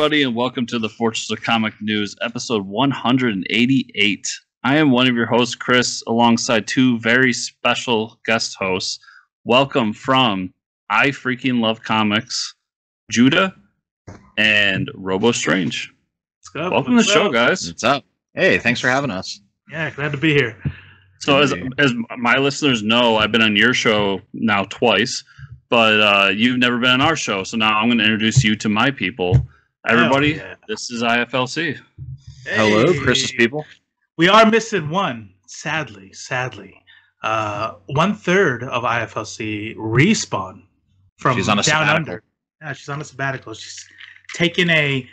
everybody, and welcome to the Fortress of Comic News, episode 188. I am one of your hosts, Chris, alongside two very special guest hosts. Welcome from I Freaking Love Comics, Judah and Robo Strange. Welcome to the show, guys. What's up? Hey, thanks for having us. Yeah, glad to be here. So, as my listeners know, I've been on your show now twice, but you've never been on our show. So now I'm going to introduce you to my people. Everybody, This is IFLC. Hey. Hello, Chris's people. We are missing one, sadly. 1/3 of IFLC Respawn from she's on a down sabbatical. under. Yeah, she's on a sabbatical. She's taking a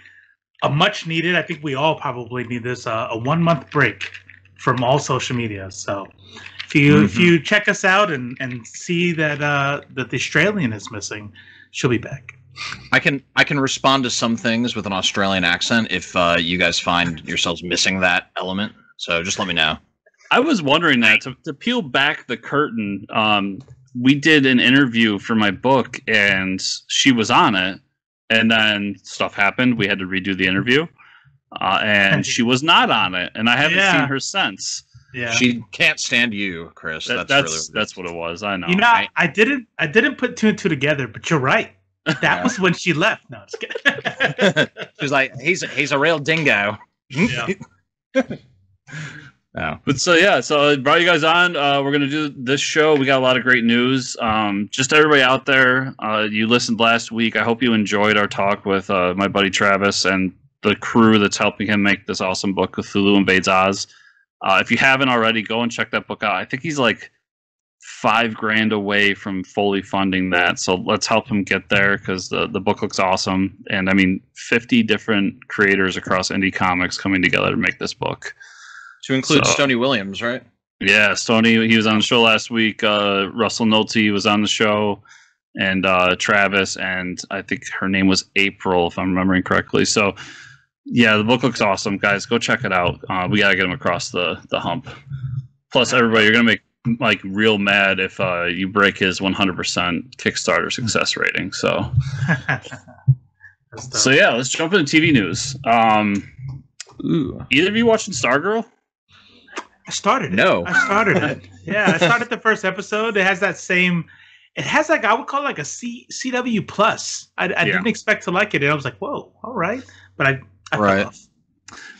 much needed. I think we all probably need this. A 1 month break from all social media. So if you check us out and see that that the Australian is missing, she'll be back. I can respond to some things with an Australian accent if you guys find yourselves missing that element. So just let me know. I was wondering that to peel back the curtain. We did an interview for my book, and she was on it, and then stuff happened. We had to redo the interview, and she was not on it, and I haven't seen her since. Yeah, she can't stand you, Chris. That's what it was. I know. You know, I didn't put two and two together, but you're right. That was when she left. No, just kidding. She was like, he's a real dingo. Yeah. Oh. But so I brought you guys on. We're gonna do this show. We got a lot of great news. Just everybody out there, you listened last week. I hope you enjoyed our talk with my buddy Travis and the crew that's helping him make this awesome book, Cthulhu Invades Oz. If you haven't already, go and check that book out. I think he's like $5,000 away from fully funding that. So let's help him get there because the book looks awesome. And I mean, 50 different creators across indie comics coming together to make this book. To include Stoney Williams, right? Yeah, Stoney, he was on the show last week. Russell Nolte was on the show, and Travis, and I think her name was April, if I'm remembering correctly. So, yeah, the book looks awesome, guys. Go check it out. We gotta get him across the hump. Plus, everybody, you're gonna make like real mad if you break his 100% Kickstarter success rating. So, yeah, let's jump into TV news. Either of you watching Stargirl? I started it. No. I started it. Yeah, I started the first episode. It has that same. It has like I would call it like a CW plus. I didn't expect to like it, and I was like, "Whoa, all right." But I fell off.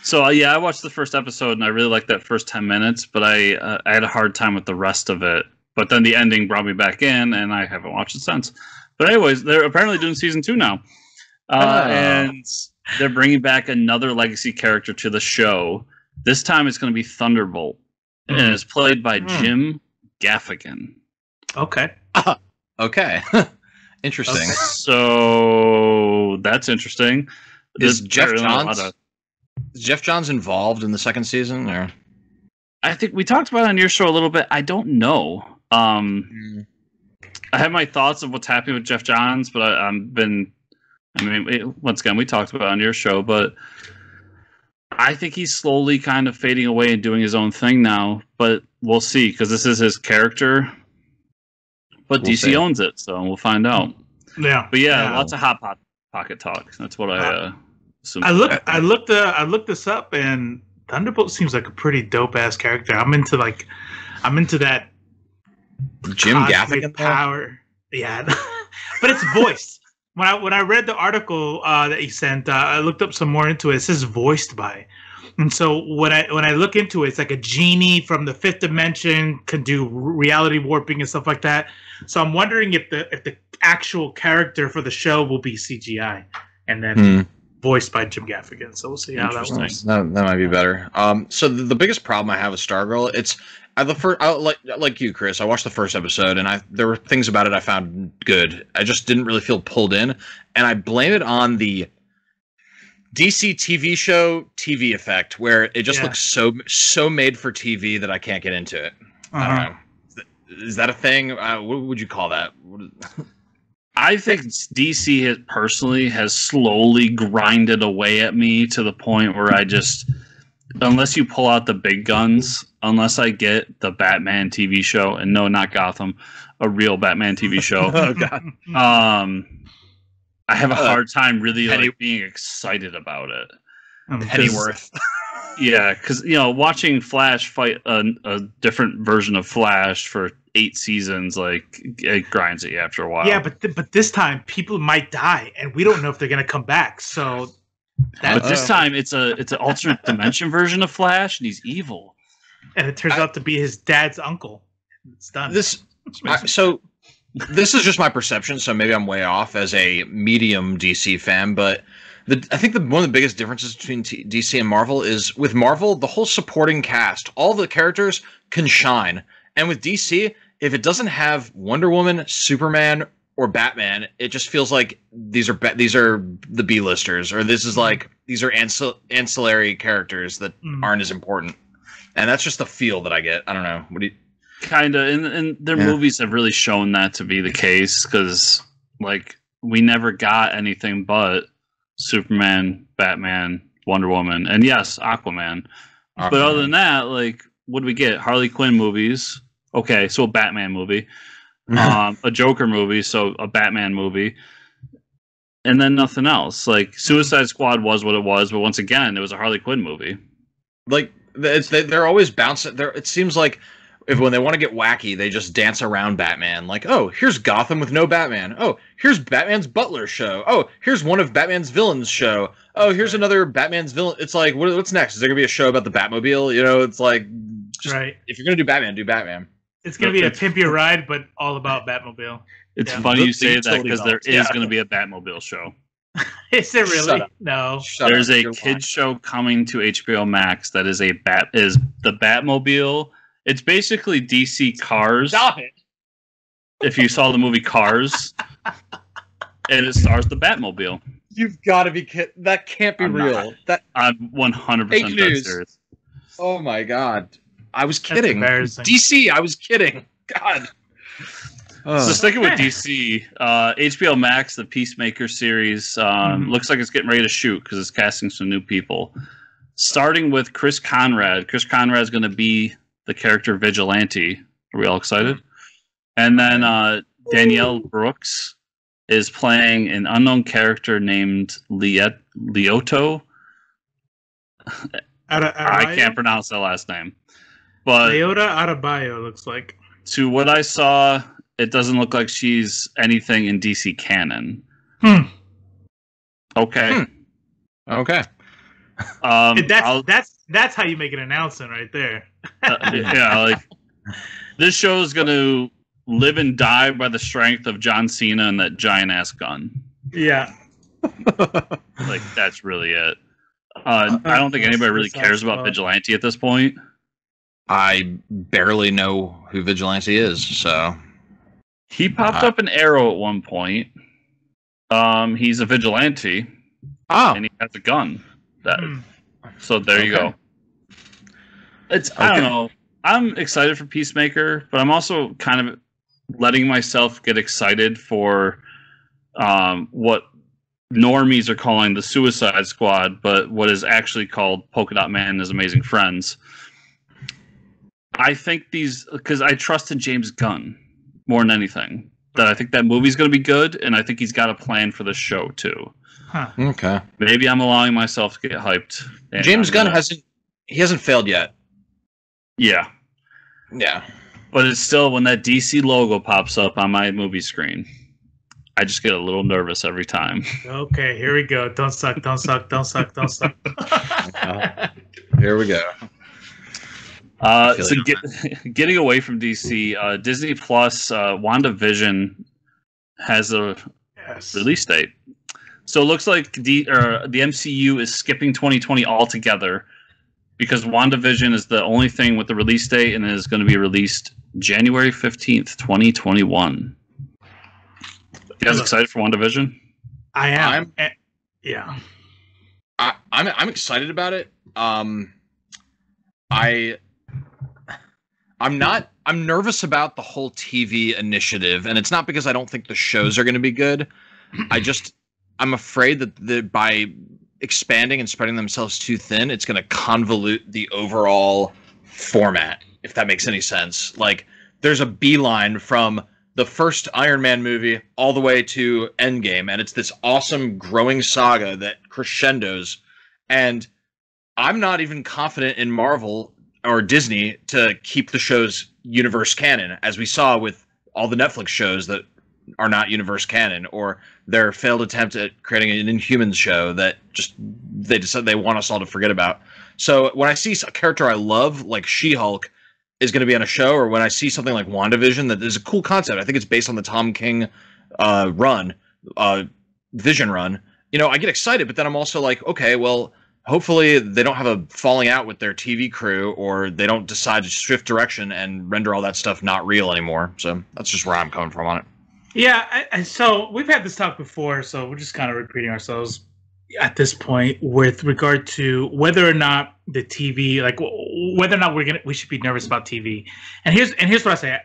So I watched the first episode, and I really liked that first 10 minutes. But I had a hard time with the rest of it. But then the ending brought me back in, and I haven't watched it since. But anyways, they're apparently doing season 2 now, and they're bringing back another legacy character to the show. This time it's going to be Thunderbolt, and it's played by Jim Gaffigan. Okay. Okay. Interesting. Okay. So that's interesting. Is Jeff Johns involved in the second season? Or I think we talked about it on your show a little bit. I don't know. I have my thoughts of what's happening with Jeff Johns, but once again, we talked about it on your show, but I think he's slowly kind of fading away and doing his own thing now, but we'll see because this is his character. But DC owns it, so we'll find out. Yeah, but lots of hot pocket talk. That's what I assume. I looked this up, and Thunderbolt seems like a pretty dope ass character. I'm into that Jim Gaffigan power. Yeah, but it's voiced. When I read the article that he sent, I looked up some more into it. It says voiced by, and so when I look into it, it's like a genie from the fifth dimension can do reality warping and stuff like that. So I'm wondering if the actual character for the show will be CGI and then voiced by Jim Gaffigan. So we'll see how that works. That might be better. So the biggest problem I have with Stargirl, it's like you, Chris. I watched the first episode, and there were things about it I found good. I just didn't really feel pulled in, and I blame it on the DC TV show TV effect, where it just looks so made for TV that I can't get into it. I don't know. Is that a thing? What would you call that? I think DC personally has slowly grinded away at me to the point where I just, unless you pull out the big guns, unless I get the Batman TV show, and no, not Gotham, a real Batman TV show. Oh God. I have a hard time really like being excited about it. Pennyworth. Yeah, because watching Flash fight a different version of Flash for 8 seasons, like it grinds at you after a while. Yeah, but this time people might die, and we don't know if they're gonna come back. So, but this time it's an alternate dimension version of Flash, and he's evil. And it turns out to be his dad's uncle. It's done. So this is just my perception, so maybe I'm way off as a medium DC fan, but I think one of the biggest differences between DC and Marvel is with Marvel, the whole supporting cast, all the characters can shine. And with DC, if it doesn't have Wonder Woman, Superman, or Batman, it just feels like these are the B-listers, or these are ancillary characters that aren't as important. And that's just the feel that I get. I don't know. What do you... Kind of, and their movies have really shown that to be the case, because like we never got anything but Superman, Batman, Wonder Woman, and yes, Aquaman. But other than that, like, what do we get? Harley Quinn movies. Okay, so a Batman movie. A Joker movie, so a Batman movie. And then nothing else. Like, Suicide Squad was what it was, but once again, it was a Harley Quinn movie. Like, they're always bouncing. It seems like when they want to get wacky, they just dance around Batman. Like, oh, here's Gotham with no Batman. Oh, here's Batman's Butler show. Oh, here's one of Batman's villains show. Oh, here's another Batman's villain. It's like, what's next? Is there going to be a show about the Batmobile? It's like, if you're going to do Batman, do Batman. It's going to be a Pimp Your Ride, but all about Batmobile. It's funny you say that, because there is going to be a Batmobile show. Is there really? No. There's a kids show coming to HBO Max that is the Batmobile. It's basically DC Cars. Stop it. If you saw the movie Cars, and it stars the Batmobile. You've got to be kidding. That can't be real. I'm 100% dead serious. Oh my god. I was kidding. DC, I was kidding. God. So sticking with DC, HBO Max, the Peacemaker series, looks like it's getting ready to shoot because it's casting some new people. Starting with Chris Conrad. Chris Conrad is going to be the character Vigilante. Are we all excited? And then Danielle Brooks is playing an unknown character named Leoto. I can't pronounce that last name. But Leota Adebayo looks like. To what I saw, it doesn't look like she's anything in DC canon. Okay. Okay. That's how you make an announcement right there. Like this show is going to live and die by the strength of John Cena and that giant ass gun. Yeah. Like that's really it. I don't think anybody really cares about Vigilante at this point. I barely know who Vigilante is, so he popped up in Arrow at one point. He's a vigilante. And he has a gun. So there you go. I don't know. I'm excited for Peacemaker, but I'm also kind of letting myself get excited for what normies are calling the Suicide Squad, but what is actually called Polka Dot Man and His Amazing Friends. I think because I trusted James Gunn more than anything, that I think that movie's going to be good, and I think he's got a plan for the show too. Okay. Maybe I'm allowing myself to get hyped. James Gunn hasn't failed yet. Yeah. Yeah. But it's still, when that DC logo pops up on my movie screen, I just get a little nervous every time. Okay, here we go. Don't suck, don't suck, don't suck, don't suck. Here we go. So getting away from DC, Disney Plus, WandaVision has a release date. So it looks like the MCU is skipping 2020 altogether, because WandaVision is the only thing with the release date, and it is going to be released January 15th, 2021. You guys excited for WandaVision? I am. Yeah. I'm excited about it. I'm nervous about the whole TV initiative, and it's not because I don't think the shows are going to be good. I'm afraid that by expanding and spreading themselves too thin, it's going to convolute the overall format, if that makes any sense. Like, there's a beeline from the first Iron Man movie all the way to Endgame, and it's this awesome growing saga that crescendos. And I'm not even confident in Marvel or Disney to keep the show's universe canon, as we saw with all the Netflix shows that are not universe canon, or their failed attempt at creating an Inhumans show that just they decided they want us all to forget about. So when I see a character I love, like She-Hulk, is going to be on a show, or when I see something like WandaVision that is a cool concept, I think it's based on the Tom King Vision run, you know, I get excited, but then I'm also like, okay, well, hopefully they don't have a falling out with their TV crew, or they don't decide to shift direction and render all that stuff not real anymore. So that's just where I'm coming from on it. Yeah, so we've had this talk before, so we're just kind of repeating ourselves at this point with regard to whether or not the TV, like whether or not we should be nervous about TV. And here's what I say.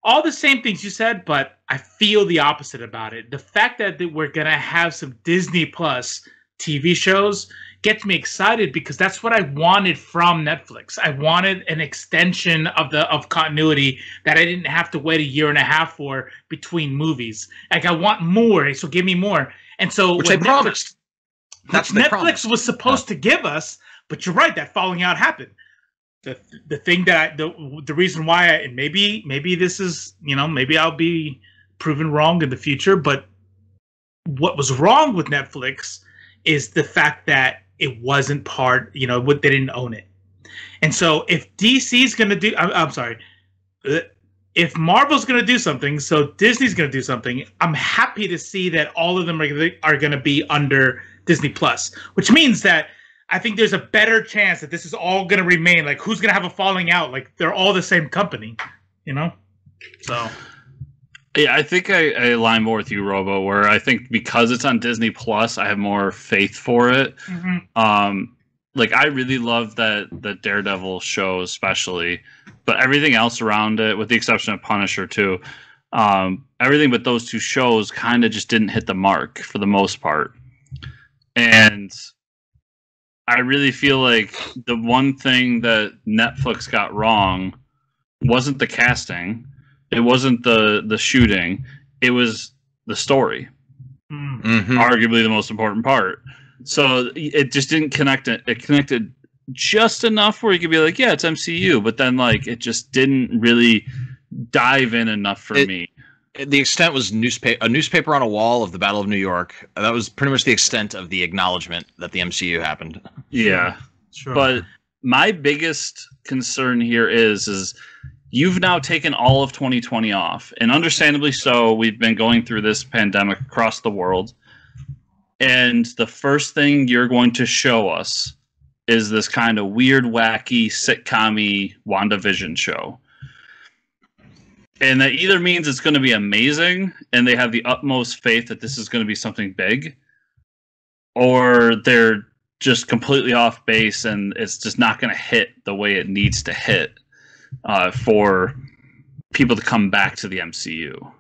All the same things you said, but I feel the opposite about it. The fact that we're gonna have some Disney Plus TV shows gets me excited, because that's what I wanted from Netflix. I wanted an extension of continuity that I didn't have to wait a year and a half for between movies. Like, I want more, so give me more. And so which they promised. That's Netflix was supposed to give us, but you're right, that falling out happened. The thing that the reason why and maybe this is, you know, maybe I'll be proven wrong in the future, but what was wrong with Netflix is the fact that it wasn't part, you know, they didn't own it. And so if DC's going to do, I'm sorry, if Marvel's going to do something, so Disney's going to do something, I'm happy to see that all of them are going to be under Disney Plus, which means that I think there's a better chance that this is all going to remain. Like, who's going to have a falling out? Like, they're all the same company, you know? So. Yeah, I think I align more with you, Robo, where I think because it's on Disney Plus, I have more faith for it. Mm-hmm. Like, I really love the Daredevil show, especially, but everything else around it, with the exception of Punisher too, everything but those two shows kind of just didn't hit the mark for the most part. And I really feel like the one thing that Netflix got wrong wasn't the casting. It wasn't the shooting. It was the story. Mm-hmm. Arguably the most important part. So it just didn't connect. It connected just enough where you could be like, yeah, it's MCU. But then, like, it just didn't really dive in enough for me. The extent was a newspaper on a wall of the Battle of New York. That was pretty much the extent of the acknowledgement that the MCU happened. Yeah. Sure. But my biggest concern here is you've now taken all of 2020 off, and understandably so. We've been going through this pandemic across the world, and the first thing you're going to show us is this kind of weird, wacky, sitcom-y WandaVision show. And that either means it's going to be amazing, and they have the utmost faith that this is going to be something big, or they're just completely off base, and it's just not going to hit the way it needs to hit. For people to come back to the MCU.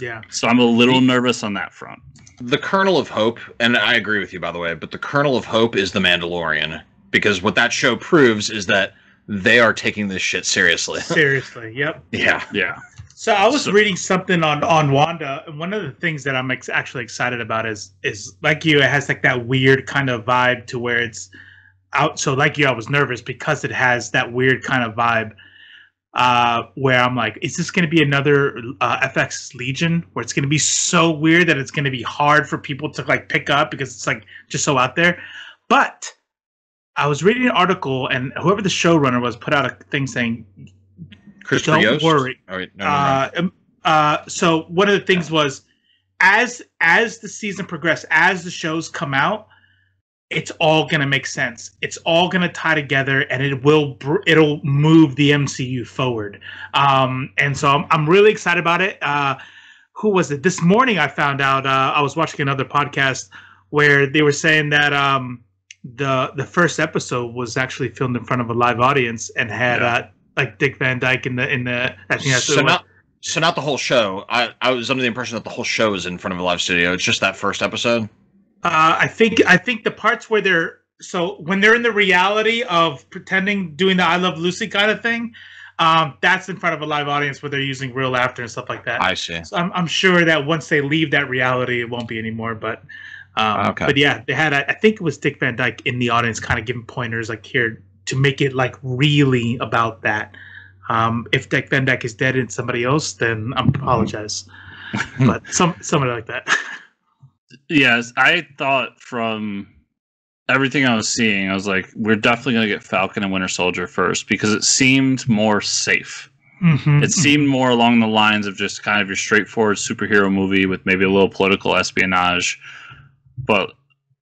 Yeah. So I'm a little nervous on that front. The kernel of hope, and I agree with you, by the way, but the kernel of hope is The Mandalorian, because what that show proves is that they are taking this shit seriously. Seriously, yep. Yeah. Yeah. So I was reading something on Wanda, and one of the things that I'm actually excited about is like you, it has like that weird kind of vibe to where it's out. So like you, I was nervous because it has that weird kind of vibe. Where I'm like, is this going to be another FX Legion, where it's going to be so weird that it's going to be hard for people to like pick up because it's like just so out there? But I was reading an article, and whoever the showrunner was put out a thing saying, "Don't worry." Oh, wait, no. So one of the things was, as the season progressed, as the shows come out, it's all going to make sense. It's all going to tie together, and it'll move the MCU forward. And so I'm really excited about it. Who was it? This morning I found out, I was watching another podcast where they were saying that the first episode was actually filmed in front of a live audience and had like Dick Van Dyke in the I think that's so not the whole show. I was under the impression that the whole show is in front of a live studio. It's just that first episode. I think the parts where when they're in the reality of pretending doing the I Love Lucy kind of thing, That's in front of a live audience where they're using real laughter and stuff like that. I see. So I'm sure that once they leave that reality, it won't be anymore. But but yeah, they had I think it was Dick Van Dyke in the audience, kind of giving pointers like here to make it like really about that. If Dick Van Dyke is dead and somebody else, then I apologize. But somebody like that. Yes, I thought from everything I was seeing, I was like, we're definitely going to get Falcon and Winter Soldier first because it seemed more safe. It seemed more along the lines of just kind of your straightforward superhero movie with maybe a little political espionage. But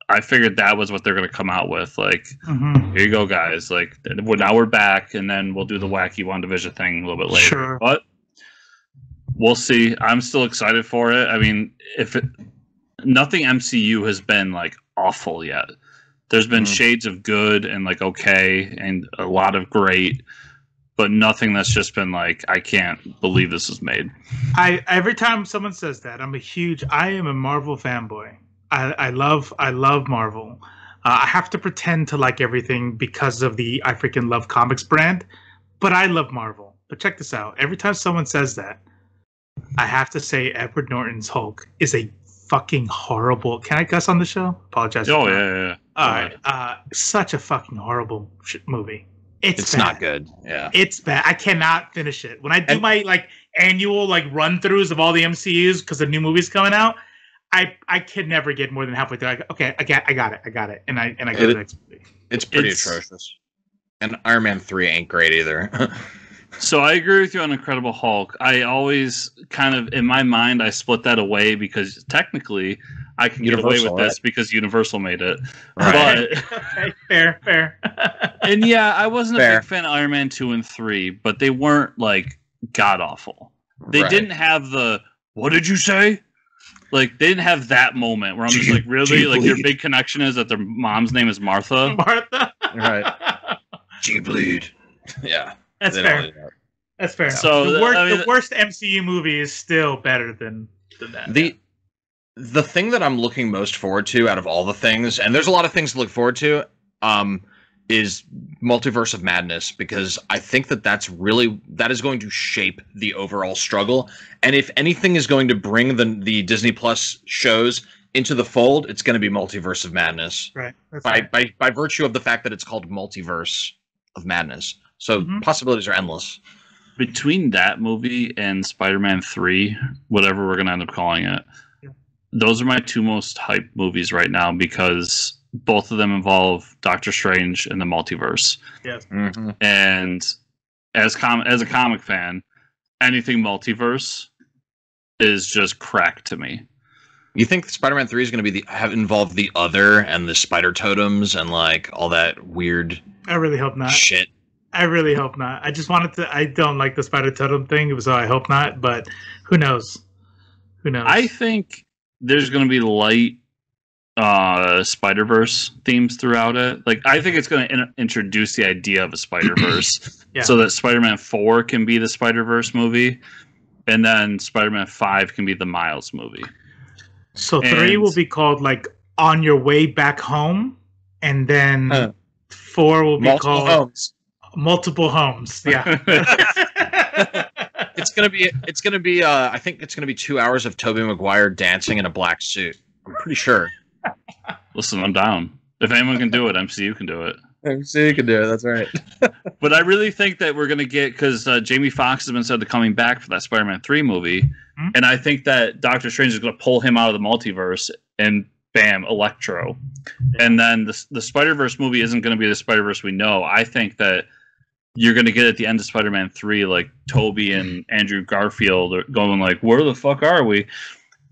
I figured that was what they're going to come out with. Like, here you go, guys. Like, now we're back, and then we'll do the wacky WandaVision thing a little bit later. Sure. But we'll see. I'm still excited for it. I mean, nothing MCU has been like awful yet. There's been shades of good and like okay and a lot of great, but nothing that's just been like, I can't believe this was made. Every time someone says that, I am a Marvel fanboy. I love Marvel. I have to pretend to like everything because of the I freaking love comics brand, but I love Marvel. But check this out. Every time someone says that, I have to say Edward Norton's Hulk is a fucking horrible. Can I cuss on the show? Apologize. Oh yeah. All right. Such a fucking horrible It's bad. not good. Yeah. It's bad. I cannot finish it. When I do my like annual like run throughs of all the MCUs because the new movie's coming out, I can never get more than halfway through. I got it, and I go to the next movie. It's pretty atrocious. And Iron Man 3 ain't great either. So I agree with you on Incredible Hulk. I always kind of, in my mind, I split that away because technically I can get away with this because Universal made it. Right. But, Okay, fair. and yeah, I wasn't a big fan of Iron Man 2 and 3, but they weren't like god awful. They didn't have the, what did you say? Like, they didn't have that moment where I'm just like, really? Like, your big connection is that their mom's name is Martha? Right. G-Bleed. Yeah. That's fair. That's fair. So the worst MCU movie is still better than that. The thing that I'm looking most forward to out of all the things, and there's a lot of things to look forward to, is Multiverse of Madness, because I think that is going to shape the overall struggle. And if anything is going to bring the Disney Plus shows into the fold, it's going to be Multiverse of Madness. Right. By virtue of the fact that it's called Multiverse of Madness. So possibilities are endless. Between that movie and Spider-Man 3, whatever we're going to end up calling it, those are my two most hyped movies right now because both of them involve Doctor Strange and the multiverse. Yes. And as a comic fan, anything multiverse is just crack to me. You think Spider-Man 3 is going to involve the Other and the spider totems and like all that weird I really hope not. Shit. I really hope not. I just wanted to. I don't like the spider totem thing, so I hope not. But who knows? Who knows? I think there's going to be light Spider-Verse themes throughout it. Like, I think it's going to introduce the idea of a Spider-Verse so that Spider-Man 4 can be the Spider-Verse movie, and then Spider-Man 5 can be the Miles movie. So 3 will be called like On Your Way Back Home, and then 4 will be called Multiple Homes. Yeah. It's gonna be. I think it's gonna be 2 hours of Tobey Maguire dancing in a black suit. I'm pretty sure. Listen, I'm down. If anyone can do it, MCU can do it. MCU can do it. That's right. But I really think that we're gonna get, because Jamie Foxx has been said to coming back for that Spider-Man 3 movie, and I think that Doctor Strange is gonna pull him out of the multiverse and bam, Electro. And then the Spider-Verse movie isn't gonna be the Spider-Verse we know. I think that you're going to get at the end of Spider-Man 3, like, Toby and Andrew Garfield are going like, where the fuck are we?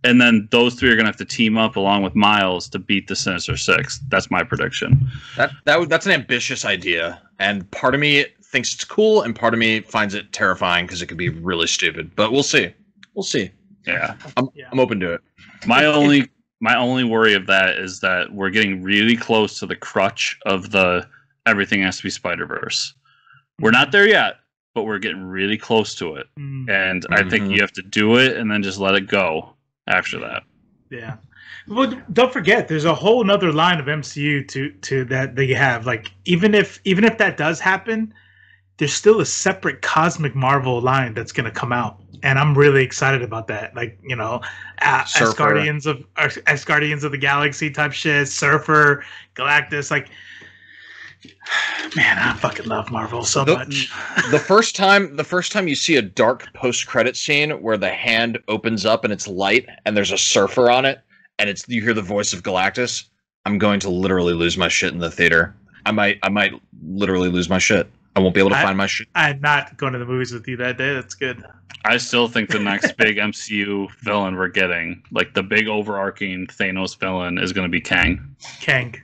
And then those three are going to have to team up along with Miles to beat the Sinister Six. That's my prediction. That's an ambitious idea. And part of me thinks it's cool, and part of me finds it terrifying because it could be really stupid. But we'll see. We'll see. Yeah. I'm open to it. My only worry of that is that we're getting really close to the crutch of the everything has to be Spider-Verse. We're not there yet, but we're getting really close to it. And I think you have to do it and then just let it go after that. Yeah. Well, don't forget, there's a whole nother line of MCU to that you have. Like, even if that does happen, there's still a separate cosmic Marvel line that's going to come out, and I'm really excited about that. Like, you know, as Guardians of the Galaxy type shit, Surfer, Galactus, like, man, I fucking love Marvel so much. The first time you see a dark post-credit scene where the hand opens up and it's light and there's a surfer on it and you hear the voice of Galactus, I'm going to literally lose my shit in the theater. I might literally lose my shit. I won't be able to find my shit. I'm not going to the movies with you that day. That's good. I still think the next big MCU villain we're getting, like the big overarching Thanos villain, is going to be Kang. Kang.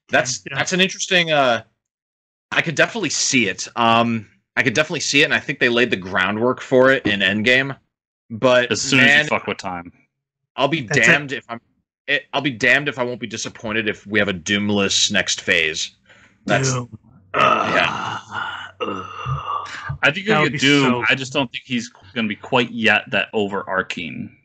That's an interesting. I could definitely see it. I could definitely see it, and I think they laid the groundwork for it in Endgame. But as soon as you fuck with time, I'll be damned if I won't be disappointed if we have a Doomless next phase. Doom. Yeah. I think you could Doom. I just don't think he's going to be quite yet that overarching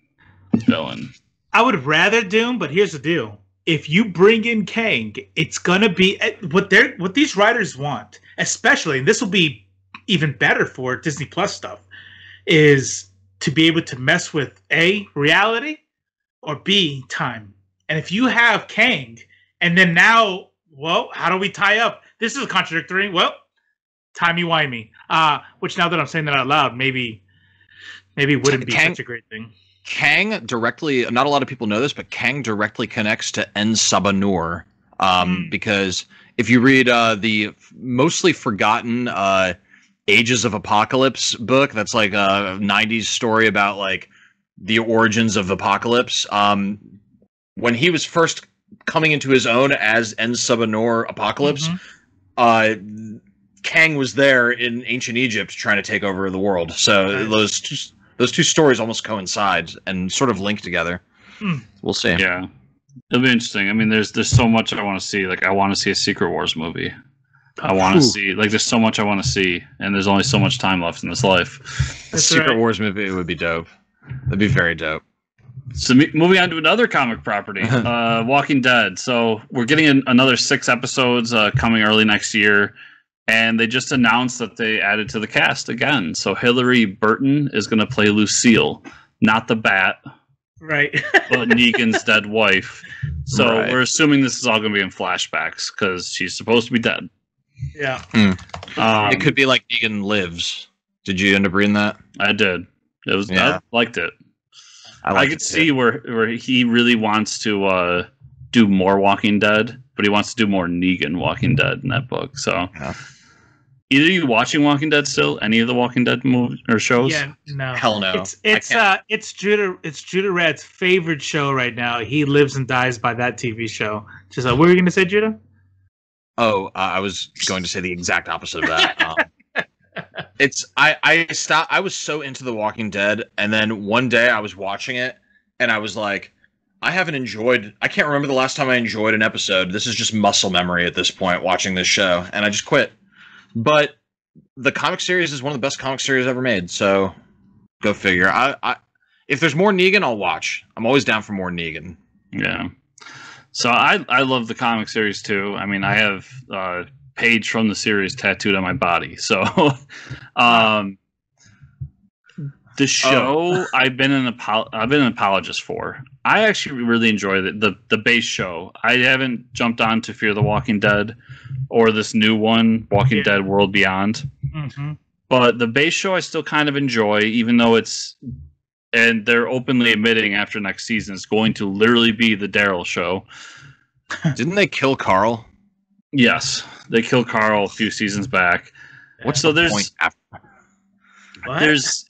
villain. I would rather Doom, but here's the deal. If you bring in Kang, it's going to be what these writers want, especially, and this will be even better for Disney Plus stuff, is to be able to mess with A, reality, or B, time. And if you have Kang, and then now, well, how do we tie up? This is contradictory. Well, timey-wimey. Which now that I'm saying that out loud, maybe wouldn't be such a great thing. Kang directly, not a lot of people know this, but Kang directly connects to En Sabanur. Because if you read the mostly forgotten Ages of Apocalypse book, that's like a 90s story about like the origins of Apocalypse. When he was first coming into his own as En Sabanur Apocalypse, Kang was there in ancient Egypt trying to take over the world. So those two stories almost coincide and sort of link together. We'll see. Yeah, it'll be interesting. I mean, there's so much I want to see. Like, I want to see a Secret Wars movie. I want to see, like, there's so much I want to see, and there's only so much time left in this life. A Secret Wars movie would be dope. That'd be very dope. So moving on to another comic property, Walking Dead. So we're getting another 6 episodes coming early next year, and they just announced that they added to the cast again. So Hillary Burton is going to play Lucille, not the Bat, right? But Negan's dead wife. So we're assuming this is all going to be in flashbacks because she's supposed to be dead. Yeah. It could be like Negan Lives. Did you end up reading that? I did. It was. I liked it. I could see where he really wants to do more Walking Dead, but he wants to do more Negan Walking Dead in that book. So, either you watching Walking Dead still? Any of the Walking Dead movies or shows? Yeah, no, hell no. It's Judah Rad's favorite show right now. He lives and dies by that TV show. Just what were you going to say, Judah? Oh, I was going to say the exact opposite of that. I was so into The Walking Dead, and then one day I was watching it, and I was like, I can't remember the last time I enjoyed an episode. This is just muscle memory at this point, watching this show, and I just quit. But the comic series is one of the best comic series ever made, so go figure. If there's more Negan, I'll watch. I'm always down for more Negan. Yeah. So I love the comic series too. I mean, I have page from the series tattooed on my body. So the show I've been an apologist for. I actually really enjoy the base show. I haven't jumped on to Fear the Walking Dead or this new one, Walking Dead World Beyond. Mm-hmm. But the base show I still kind of enjoy, even though and they're openly admitting after next season it's going to literally be the Daryl show. Didn't they kill Carl? Yes, they killed Carl a few seasons back. What's the point after?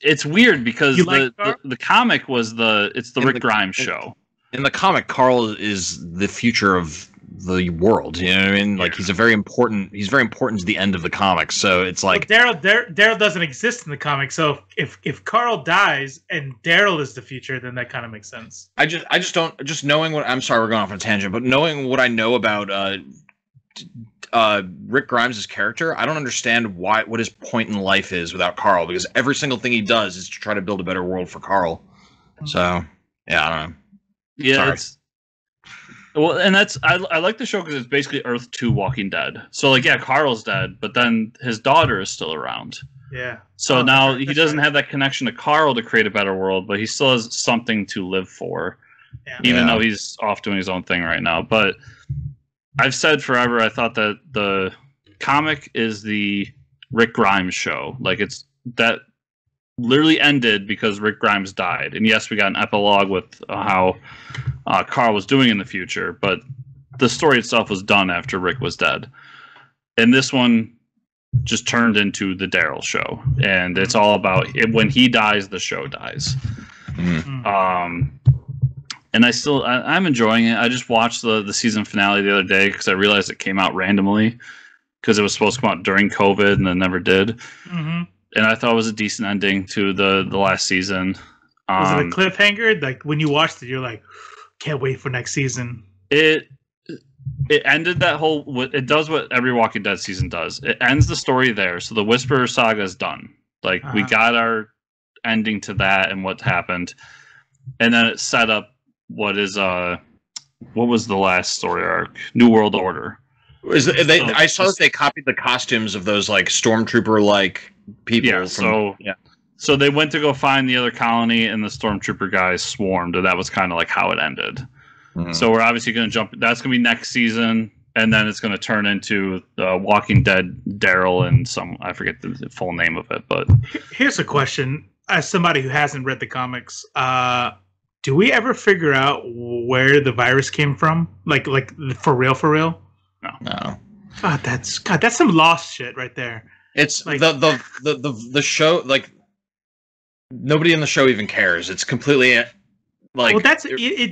It's weird because the comic was it's the Rick Grimes show. In the comic, Carl is the future of the world. You know what I mean? Like he's very important to the end of the comic. So it's like Daryl doesn't exist in the comic. So if Carl dies and Daryl is the future, then that kind of makes sense. I just don't knowing what I'm sorry we're going off on a tangent, but knowing what I know about Rick Grimes' character, I don't understand what his point in life is without Carl, because every single thing he does is to try to build a better world for Carl. So yeah, I don't know. Yeah, Well, and I like the show because it's basically Earth 2 Walking Dead. So like, yeah, Carl's dead, but then his daughter is still around. Yeah. So now he doesn't right. have that connection to Carl to create a better world, but he still has something to live for, Yeah. even though he's off doing his own thing right now. But I've said forever, I thought that the comic is the Rick Grimes show. Like it's that literally ended because Rick Grimes died. And yes, we got an epilogue with how Carl was doing in the future, but the story itself was done after Rick was dead. And this one just turned into the Daryl show, and it's all about it. When he dies, the show dies. And I'm enjoying it. I just watched the season finale the other day because I realized it came out randomly because it was supposed to come out during COVID and then never did. And I thought it was a decent ending to the last season. Was it a cliffhanger? Like when you watched it, you're like, can't wait for next season. It ended that whole. It does what every Walking Dead season does. It ends the story there, so the Whisperer saga is done. Like we got our ending to that and what happened, and then it set up what was the last story arc? New World Order. I saw that they copied the costumes of those like stormtrooper like people. Yeah. So they went to go find the other colony, and the stormtrooper guys swarmed, and that was kind of like how it ended. So we're obviously going to jump. That's going to be next season, and then it's going to turn into Walking Dead Daryl and I forget the full name of it. But here's a question: as somebody who hasn't read the comics, do we ever figure out where the virus came from? Like for real? No. God, that's some lost shit right there. It's like the show. Like nobody in the show even cares. It's completely. Like, well,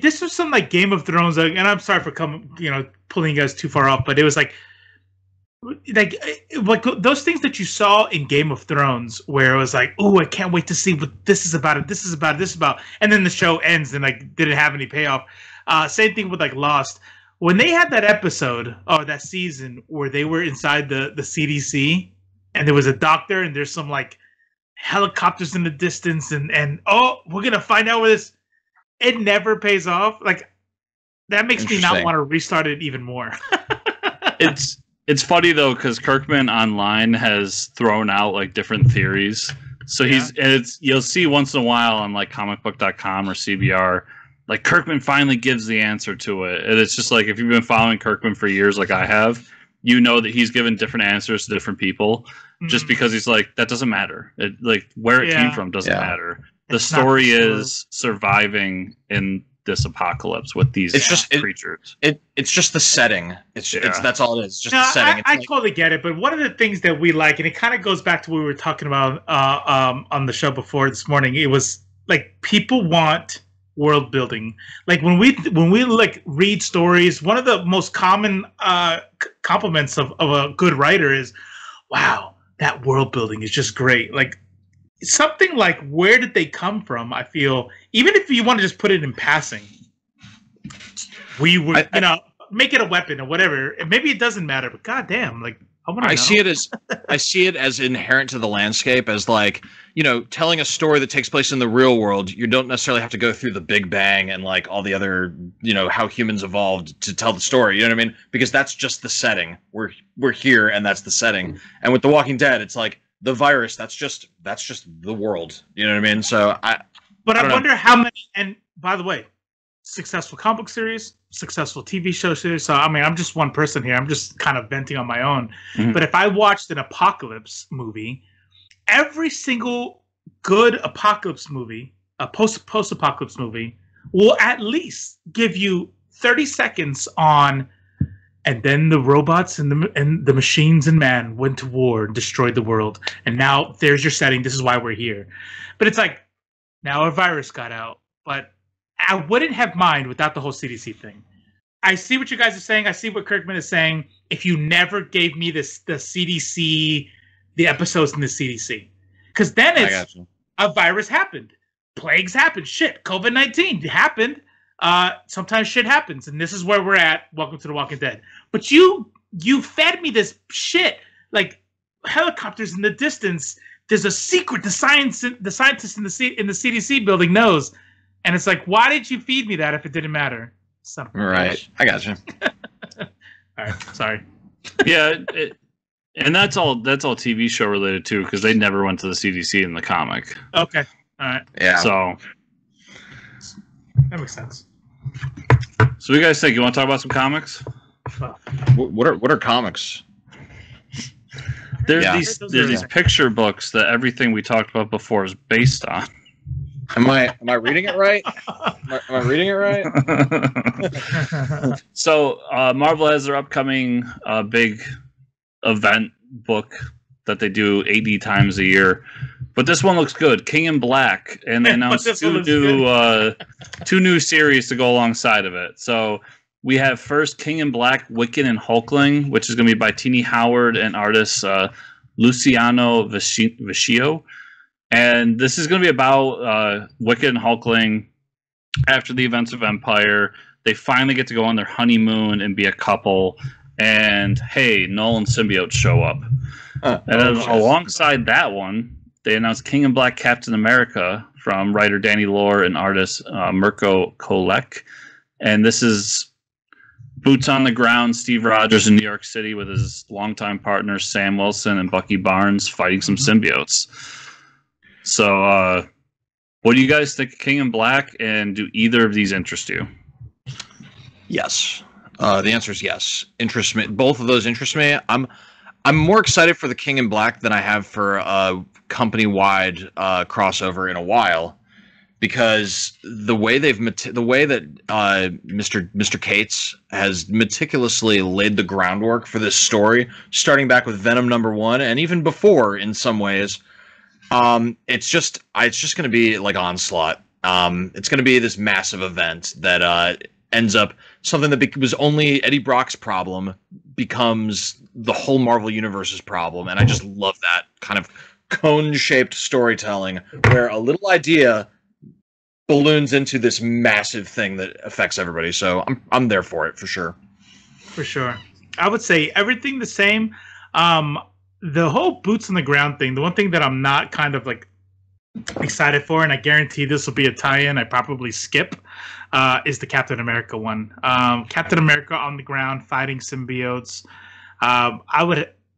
this was some like Game of Thrones, and I'm sorry for pulling you guys too far off, but it was like those things that you saw in Game of Thrones, where it was like, oh, I can't wait to see what this is about. And then the show ends and like didn't have any payoff. Same thing with like Lost, when they had that episode or that season where they were inside the CDC, and there was a doctor, and there's some like helicopters in the distance, and oh, we're gonna find out where this. It never pays off. Like that makes me not want to restart it even more. It's funny though because Kirkman online has thrown out like different theories. So you'll see once in a while on like comicbook.com or CBR, like Kirkman finally gives the answer to it. And it's just like if you've been following Kirkman for years, like I have, you know that he's given different answers to different people, just because he's like that doesn't matter. Like where it came from doesn't matter. The story is surviving in this apocalypse with these creatures. It's just the setting. It's that's all it is. Just the setting. I totally get it. But one of the things that we like, and it kind of goes back to what we were talking about on the show before this morning. It was like people want world building. Like when we like read stories, one of the most common compliments of a good writer is, "Wow, that world building is just great." Like. Something like where did they come from? I feel even if you want to just put it in passing, we would make it a weapon or whatever. And maybe it doesn't matter, but goddamn, like I want to know. I see it as inherent to the landscape, as like telling a story that takes place in the real world. You don't necessarily have to go through the Big Bang and like all the other how humans evolved to tell the story. You know what I mean? Because that's just the setting. We're here, and that's the setting. And with The Walking Dead, it's like. The virus, that's just the world. You know what I mean? So I wonder how many, and by the way, successful comic book series, successful TV show series. So I mean, I'm just one person here. I'm just kind of venting on my own. But if I watched an apocalypse movie, every single good apocalypse movie, a post-apocalypse movie, will at least give you 30 seconds on. And then the robots and the machines and man went to war and destroyed the world. And now there's your setting. This is why we're here. But it's like, now a virus got out. But I wouldn't have mind without the whole CDC thing. I see what you guys are saying. I see what Kirkman is saying. If you never gave me the CDC, the episodes in the CDC. Because then it's a virus happened. Plagues happened. Shit, COVID-19 happened. Sometimes shit happens, and this is where we're at. Welcome to The Walking Dead. But you fed me this shit like helicopters in the distance. There's a secret the scientist in the CDC building knows, and it's like, why did you feed me that if it didn't matter? Son of a Right. bitch. I got you. All right. Sorry. Yeah, and that's all TV show related too, because they never went to the CDC in the comic. Okay. All right. Yeah. So That makes sense. what do you guys think? You want to talk about some comics? What are comics? There's Yeah. these picture books that everything we talked about before is based on. Am I reading it right? Am I reading it right? So Marvel has their upcoming big event book that they do 80 times a year. But this one looks good, King in Black, and they announced two new series to go alongside of it. So we have first King in Black, Wiccan and Hulkling, which is going to be by Tini Howard and artist Luciano Vecchio. And this is going to be about Wiccan and Hulkling after the events of Empire. They finally get to go on their honeymoon and be a couple. And hey, Null and symbiotes show up. And then alongside that one, they announced King in Black Captain America from writer Danny Lore and artist Mirko Kolek. And this is boots on the ground, Steve Rogers in New York City with his longtime partners Sam Wilson and Bucky Barnes fighting some symbiotes. So, what do you guys think of King in Black, and do either of these interest you? Yes. The answer is yes. Interest me. Both of those interest me. I'm more excited for the King in Black than I have for a company-wide crossover in a while, because the way that Mr. Cates has meticulously laid the groundwork for this story, starting back with Venom #1 and even before in some ways. It's just going to be like Onslaught. It's going to be this massive event that ends up something that was only Eddie Brock's problem becomes the whole Marvel Universe's problem, and I just love that kind of cone-shaped storytelling where a little idea balloons into this massive thing that affects everybody. So I'm there for it for sure. For sure, I would say everything the same. The whole boots on the ground thing, the one thing that I'm not kind of like excited for, and I guarantee this will be a tie-in I probably skip, is the Captain America one. Captain America on the ground fighting symbiotes.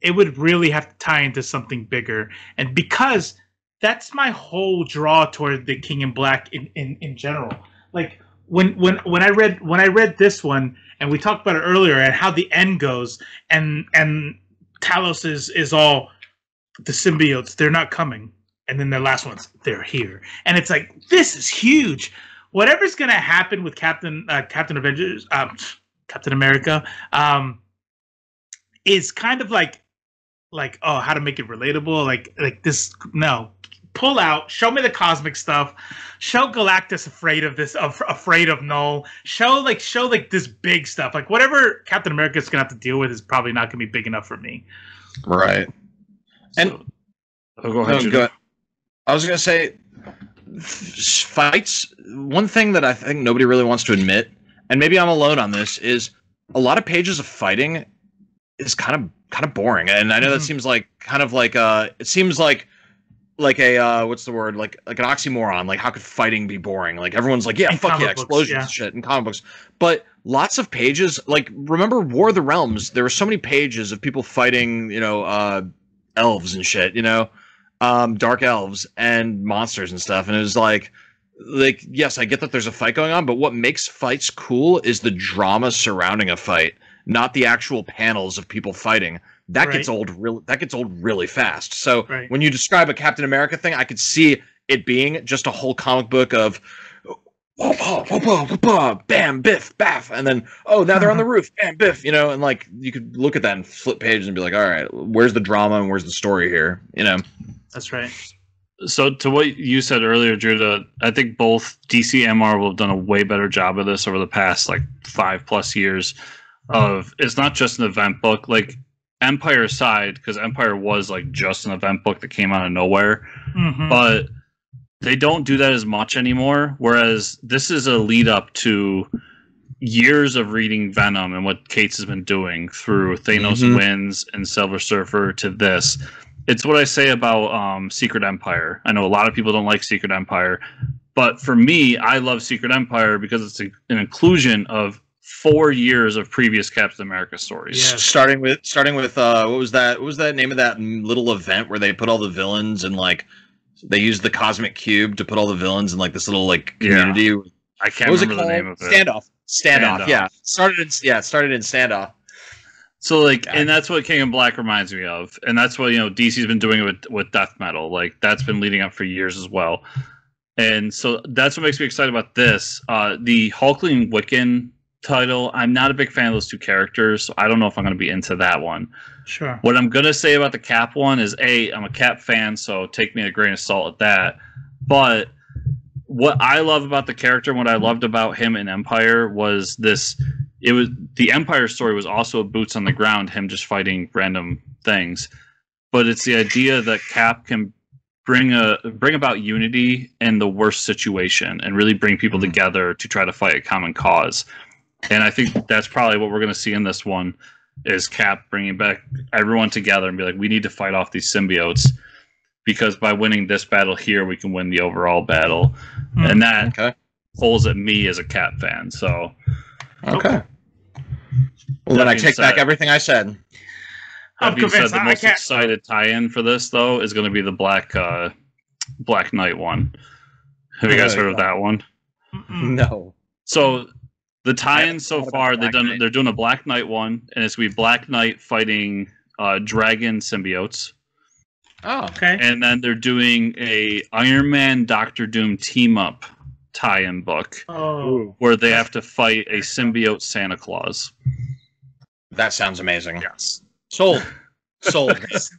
It would really have to tie into something bigger, and because that's my whole draw toward the King in Black in general. Like when I read this one, and we talked about it earlier, and how the end goes, and Talos is all the symbiotes, they're not coming, and then the last ones, they're here, and it's like, this is huge. Whatever's gonna happen with Captain Avengers, Captain America, is kind of like oh, how to make it relatable, like this. No, pull out, show me the cosmic stuff, show Galactus afraid of this, afraid of Null, show this big stuff. Like whatever Captain America's gonna have to deal with is probably not gonna be big enough for me. Right. And go ahead. No, go ahead. I was gonna say, fights. One thing that I think nobody really wants to admit, and maybe I'm alone on this, is a lot of pages of fighting is kind of boring. And I know that seems like it seems like a what's the word, like an oxymoron. Like, how could fighting be boring? Like, everyone's like, yeah, fuck yeah, explosions and shit in comic books. But lots of pages, like, remember War of the Realms? There were so many pages of people fighting, elves and shit, dark elves and monsters and stuff. And it was like, yes, I get that there's a fight going on, but what makes fights cool is the drama surrounding a fight, not the actual panels of people fighting. That gets old really fast. So when you describe a Captain America thing, I could see it being just a whole comic book of bam, biff, baff, and then now they're on the roof, bam, biff, and like you could look at that and flip pages and be like, all right, where's the drama and where's the story here? That's right. So to what you said earlier, Judah, I think both DC and Marvel have done a way better job of this over the past like 5+ years. Of it's not just an event book, like Empire aside, because Empire was like just an event book that came out of nowhere, but they don't do that as much anymore. Whereas this is a lead up to years of reading Venom and what Cates has been doing through Thanos Wins and Silver Surfer to this. It's what I say about Secret Empire. I know a lot of people don't like Secret Empire, But for me, I love Secret Empire because it's an inclusion of 4 years of previous Captain America stories. Yes. Starting with what was that? What was that name of that little event where they put all the villains and like they used the cosmic cube to put all the villains in like this little like community? Yeah. I can't remember the name of it. Standoff. Yeah. Started in Standoff. So like, and that's what King in Black reminds me of, and that's what DC's been doing with Death Metal. Like that's been leading up for years as well. And so that's what makes me excited about this. The Hulkling Wiccan title, I'm not a big fan of those two characters, so I don't know if I'm going to be into that one. Sure. What I'm going to say about the Cap one is, I'm a Cap fan, so take me a grain of salt at that. But what I love about the character, and what I loved about him in Empire was this. It was the Empire story was also boots on the ground, him just fighting random things. But it's the idea that Cap can bring about unity in the worst situation and really bring people together to try to fight a common cause. And I think that's probably what we're going to see in this one is Cap bringing back everyone together and be like, we need to fight off these symbiotes because by winning this battle here, we can win the overall battle. And that pulls at me as a Cap fan. So, okay. Well, then I take back everything I said. That being said, the most excited tie-in for this, though, is going to be the Black Knight one. Have you guys heard of that one? No. So the tie-in so far, they're doing a Black Knight one, and it's going to be Black Knight fighting dragon symbiotes. Oh, okay. And then they're doing a Iron Man Doctor Doom team-up tie-in book where they have to fight a symbiote Santa Claus. That sounds amazing. Yes. Sold.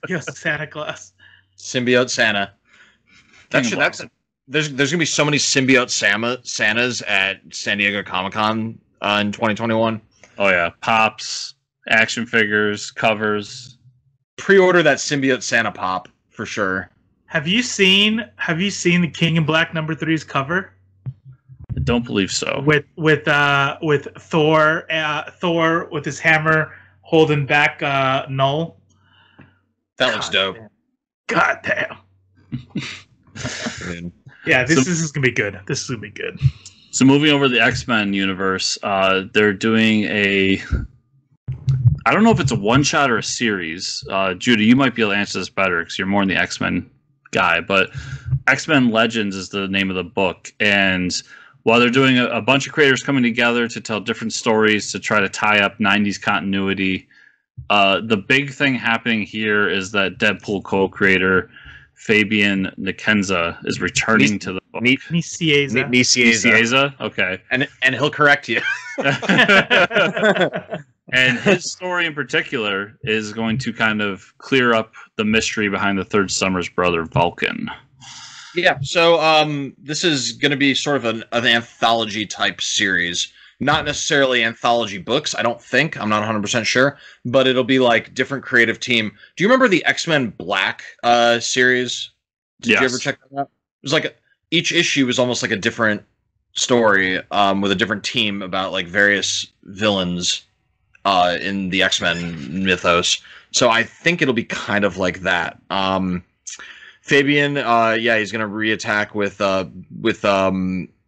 Yes, Santa Claus. Symbiote Santa. There's gonna be so many symbiote Santas at San Diego Comic-Con in 2021. Oh yeah, pops, action figures, covers. Pre-order that symbiote Santa pop for sure. Have you seen the King in Black #3's cover? I don't believe so. With Thor with his hammer holding back Null. That looks dope. God damn. Yeah, this is gonna be good. This is gonna be good. So moving over to the X-Men universe, they're doing I don't know if it's a one-shot or a series. Judah, you might be able to answer this better because you're more in the X-Men guy. But X-Men Legends is the name of the book, and while they're doing a bunch of creators coming together to tell different stories to try to tie up 90s continuity, the big thing happening here is that Deadpool co-creator Fabian Nicieza is returning to the book. Nicieza. Okay. And he'll correct you. And his story in particular is going to kind of clear up the mystery behind the third Summers brother, Vulcan. Yeah, so this is going to be sort of an anthology type series. Not necessarily anthology books, I don't think. I'm not 100% sure. But it'll be like different creative team. Do you remember the X-Men Black series? Did you ever check that out? It was like each issue was almost like a different story with a different team about like various villains in the X-Men mythos. So I think it'll be kind of like that. Fabian, he's going to reattack with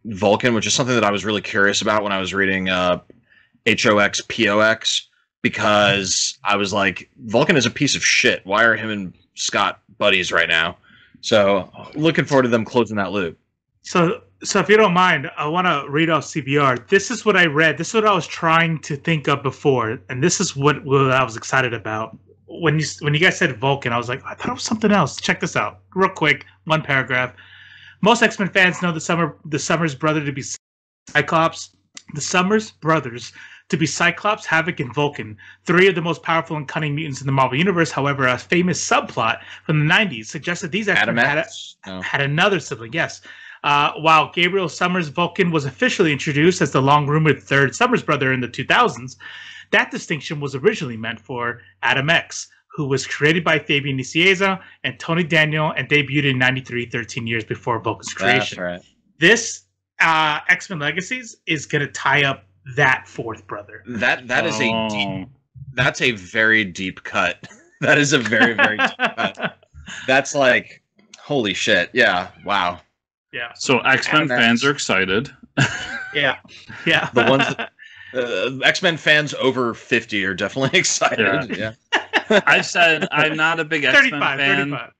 Vulcan, which is something that I was really curious about when I was reading HOX POX, because I was like, Vulcan is a piece of shit. Why are him and Scott buddies right now? So looking forward to them closing that loop. So if you don't mind, I want to read off CBR. This is what I read. This is what I was trying to think of before, and this is what I was excited about. When you guys said Vulcan, I was like, I thought it was something else. Check this out, real quick. One paragraph. Most X-Men fans know the Summers brother to be Cyclops. The Summers brothers to be Cyclops, Havoc, and Vulcan, three of the most powerful and cunning mutants in the Marvel Universe. However, a famous subplot from the 90s suggested these X-Men had another sibling. Yes. While Gabriel Summers Vulcan was officially introduced as the long-rumored third Summers brother in the 2000s, that distinction was originally meant for Adam X, who was created by Fabian Nicieza and Tony Daniel and debuted in '93, 13 years before Vulcan's creation. That's right. This X-Men Legacies is going to tie up that fourth brother. That is that's a very deep cut. That is a very, very deep cut. That's like, holy shit. Yeah. Wow. Yeah. So X-Men fans are excited. Yeah. Yeah. The ones that, X-Men fans over 50 are definitely excited. Yeah. I've said I'm not a big X-Men 35, fan. 35.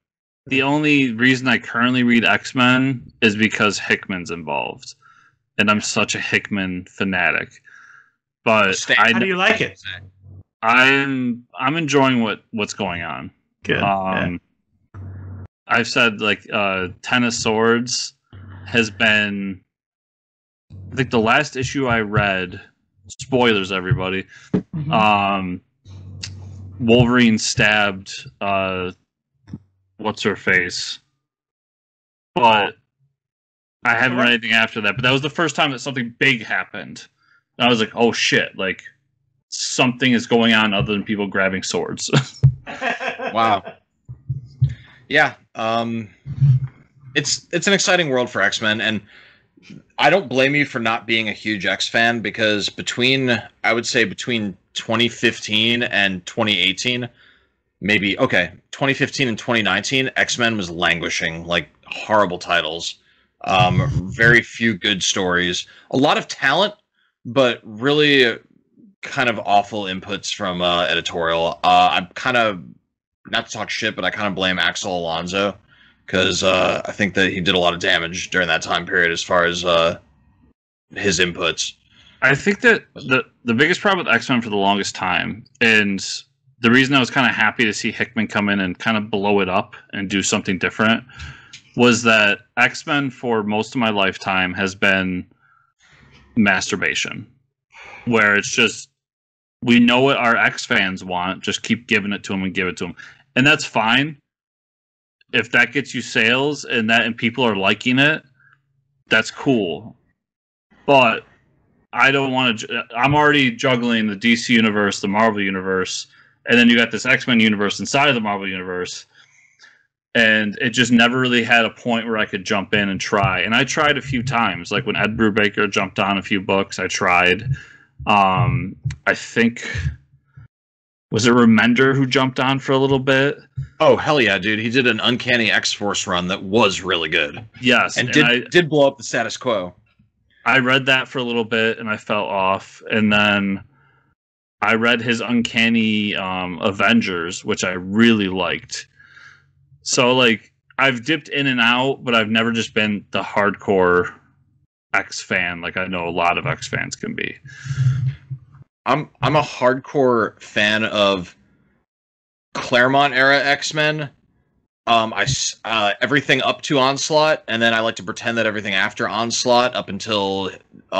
The only reason I currently read X-Men is because Hickman's involved, and I'm such a Hickman fanatic. But How do you like it? I'm enjoying what's going on. Good. I've said like Ten of Swords has been. I think the last issue I read. Spoilers, everybody. Mhm. Wolverine stabbed. What's her face? But I haven't read anything after that. But that was the first time that something big happened. And I was like, oh shit! Like something is going on other than people grabbing swords. Wow. Yeah. It's an exciting world for X-Men, and I don't blame you for not being a huge X fan, because I would say between 2015 and 2018, maybe 2015 and 2019, X-Men was languishing, like horrible titles, very few good stories, a lot of talent, but really kind of awful inputs from editorial. I'm kind of, not to talk shit, but I kind of blame Axel Alonso, because I think that he did a lot of damage during that time period as far as his inputs. I think that the biggest problem with X-Men for the longest time, and the reason I was kind of happy to see Hickman come in and kind of blow it up and do something different, was that X-Men for most of my lifetime has been masturbation, where it's just, we know what our X fans want, just keep giving it to them and give it to them, and that's fine. If that gets you sales and people are liking it, that's cool. But I don't want to. I'm already juggling the DC universe, the Marvel universe, and then you got this X-Men universe inside of the Marvel universe, and it just never really had a point where I could jump in and try. And I tried a few times, like when Ed Brubaker jumped on a few books, I tried. I think, was it Remender who jumped on for a little bit? Oh, hell yeah, dude. He did an Uncanny X-Force run that was really good. Yes. And did blow up the status quo. I read that for a little bit, and I fell off. And then I read his Uncanny Avengers, which I really liked. So, like, I've dipped in and out, but I've never just been the hardcore X fan like I know a lot of X fans can be. I'm a hardcore fan of Claremont era X-Men. Everything up to Onslaught, and then I like to pretend that everything after Onslaught up until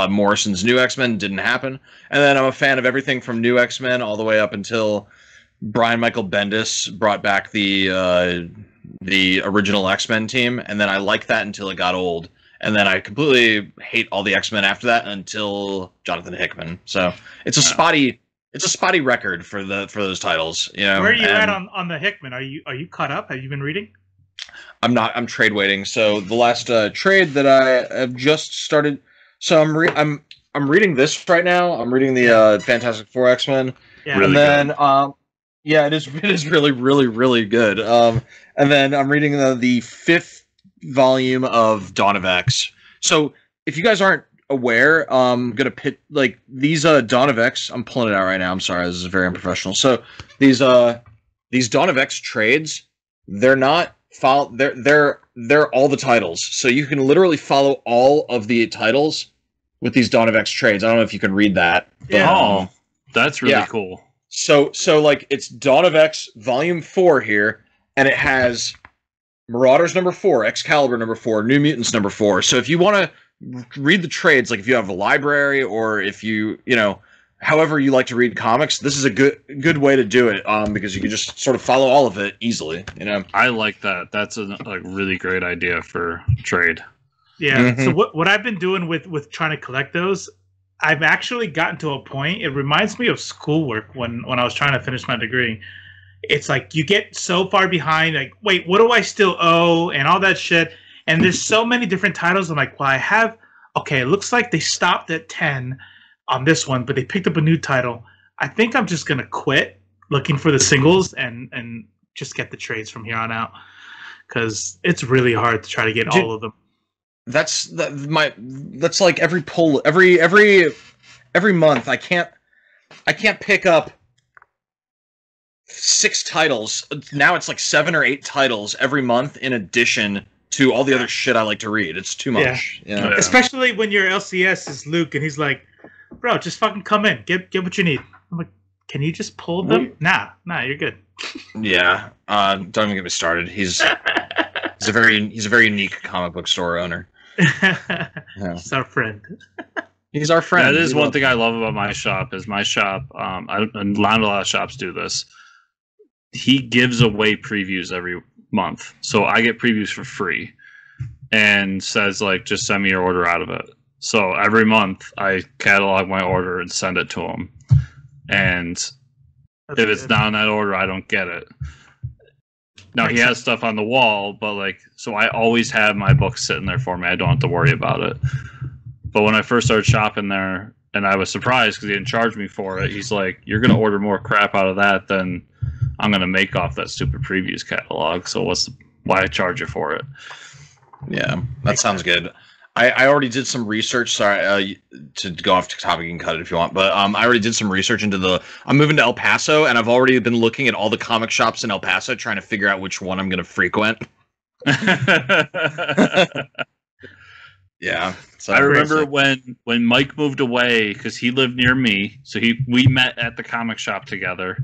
Morrison's New X-Men didn't happen. And then I'm a fan of everything from New X-Men all the way up until Brian Michael Bendis brought back the original X-Men team, and then I liked that until it got old. And then I completely hate all the X-Men after that until Jonathan Hickman. So it's a spotty record for those titles. You know, where are you at on the Hickman? Are you caught up? Have you been reading? I'm not. I'm trade waiting. So the last trade that I have just started. So I'm reading this right now. I'm reading the Fantastic Four X-Men. Yeah. Really and then yeah, it is really really really good. And then I'm reading the fifth volume of Dawn of X. So if you guys aren't aware, I'm gonna pit like these Dawn of X. I'm pulling it out right now. I'm sorry, this is very unprofessional. So these Dawn of X trades, they're not they're all the titles. So you can literally follow all of the titles with these Dawn of X trades. I don't know if you can read that. But, Yeah. Oh, that's really cool. So like it's Dawn of X Volume 4 here, and it has Marauders number 4, Excalibur number 4, New Mutants number 4. So if you want to read the trades, like if you have a library or if you however you like to read comics, this is a good way to do it, because you can just sort of follow all of it easily. I like that. That's a really great idea for trade. Yeah. Mhm. So what I've been doing with trying to collect those, I've actually gotten to a point. It reminds me of schoolwork when I was trying to finish my degree. It's like you get so far behind, like, wait, what do I still owe and all that shit. And there's so many different titles. I'm like, well, I have, okay, it looks like they stopped at 10 on this one, but they picked up a new title. I think I'm just going to quit looking for the singles and just get the trades from here on out, because it's really hard to try to get all of them. That's like every month. I can't pick up 6 titles. Now it's like 7 or 8 titles every month in addition to all the other shit I like to read. It's too much. Yeah. Especially when your LCS is Luke and he's like, bro, just fucking come in. Get what you need. I'm like, can you just pull them? Nah, you're good. Yeah. Don't even get me started. He's a very unique comic book store owner. Yeah. He's our friend. He's our friend. That is one thing I love about my shop. Is my shop. And not a lot of shops do this. He gives away previews every month, so I get previews for free, and says like, just send me your order out of it. So every month I catalog my order and send it to him, and if it's not on that order, I don't get it. Now he has stuff on the wall, but like, so I always have my books sitting there for me. I don't have to worry about it. But when I first started shopping there, and I was surprised because he didn't charge me for it, he's like, "You're gonna order more crap out of that than I'm gonna make off that stupid previews catalog. So why charge you for it?" Yeah, that sounds good. I already did some research. Sorry, to go off topic, you can cut it if you want. But I already did some research into I'm moving to El Paso, and I've already been looking at all the comic shops in El Paso, trying to figure out which one I'm going to frequent. Yeah. So I remember when Mike moved away because he lived near me. So we met at the comic shop together,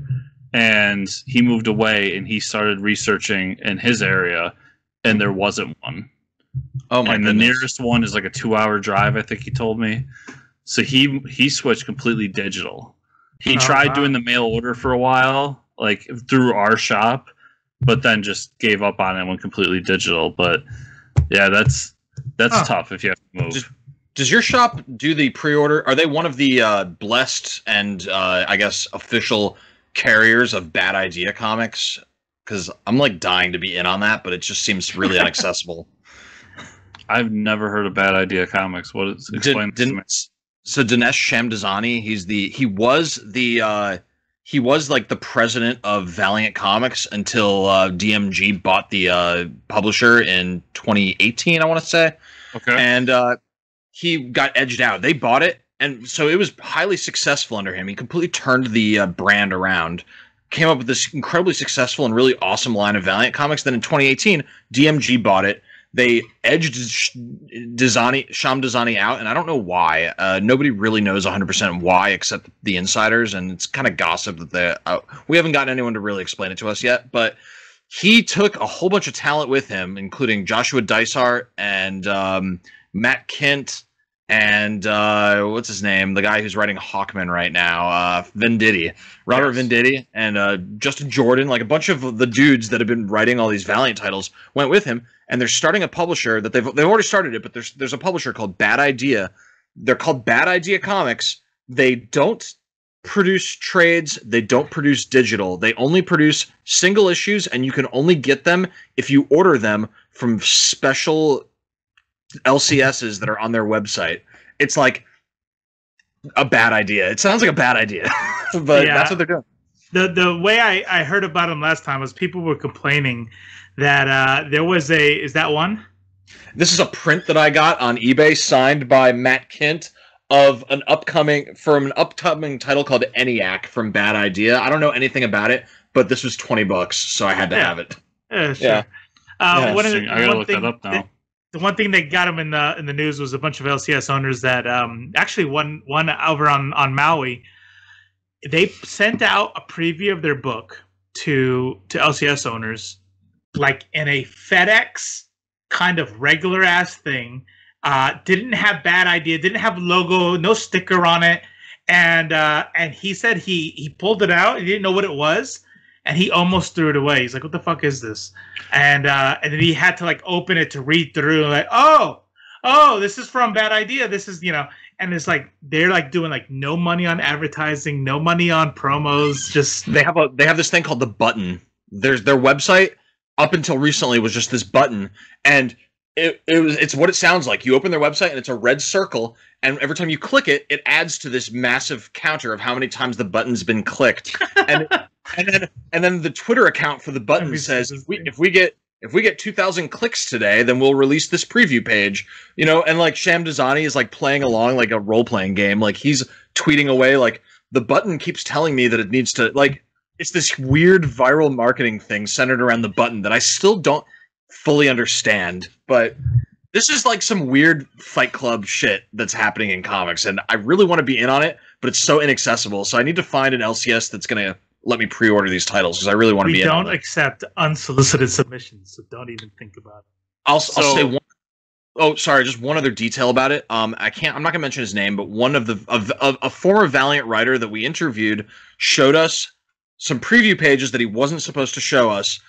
and he moved away and he started researching in his area, and there wasn't one. Oh my goodness. The nearest one is like a 2-hour drive, I think he told me. So he switched completely digital. He tried doing the mail order for a while, like through our shop, but then just gave up on it and went completely digital. But yeah, that's tough if you have to move. Does your shop do the pre-order? Are they one of the blessed and I guess official carriers of Bad Idea Comics? Because I'm like dying to be in on that, but it just seems really inaccessible. I've never heard of Bad Idea Comics. What is explain to me? So Dinesh Shamdasani, he was like the president of Valiant Comics until DMG bought the publisher in 2018, I want to say. Okay. And he got edged out. They bought it, and so it was highly successful under him. He completely turned the brand around, came up with this incredibly successful and really awesome line of Valiant Comics. Then in 2018, DMG bought it. They edged Shamdasani out, and I don't know why. Nobody really knows 100% why, except the insiders, and it's kind of gossip that we haven't gotten anyone to really explain it to us yet. But he took a whole bunch of talent with him, including Joshua Dysart and Matt Kint and what's his name? The guy who's writing Hawkman right now, Venditti, Robert Venditti, and Justin Jordan. Like a bunch of the dudes that have been writing all these Valiant titles went with him. And they're starting a publisher that they've already started it, but there's a publisher called Bad Idea. They're called Bad Idea Comics. They don't produce trades. They don't produce digital. They only produce single issues, and you can only get them if you order them from special LCSs that are on their website. It's like a bad idea. It sounds like a bad idea, but that's what they're doing. The way I heard about them last time was people were complaining that there was is that one? This is a print that I got on eBay signed by Matt Kint of an upcoming title called ENIAC from Bad Idea. I don't know anything about it, but this was $20, so I had to have it. Sure. Yeah. I gotta look that up now. The one thing that got him in the news was a bunch of LCS owners that actually one over on Maui. They sent out a preview of their book to LCS owners, like in a FedEx kind of regular ass thing. Didn't have Bad Idea, didn't have logo, no sticker on it, and he said he pulled it out. He didn't know what it was, and he almost threw it away. He's like, "What the fuck is this?" And then he had to like open it to read through, and like, oh, this is from Bad Idea. This is And it's like they're like doing like no money on advertising, no money on promos. Just they have this thing called the button. Their website up until recently was just this button, and it's what it sounds like. You open their website and it's a red circle, and every time you click it, it adds to this massive counter of how many times the button's been clicked. And then the Twitter account for the button says if we get if we get 2,000 clicks today, then we'll release this preview page, you know, and like Sham Dazani is like playing along like a role-playing game. Like he's tweeting away, like the button keeps telling me that it needs to, like, it's this weird viral marketing thing centered around the button that I still don't fully understand, but this is like some weird Fight Club shit that's happening in comics, and I really want to be in on it, but it's so inaccessible, so I need to find an LCS that's going to let me pre-order these titles because I really want to be in on it. We don't accept unsolicited submissions, so don't even think about it. I'll say one. Oh, sorry, just one other detail about it. I'm not gonna mention his name, but one of a former Valiant writer that we interviewed showed us some preview pages that he wasn't supposed to show us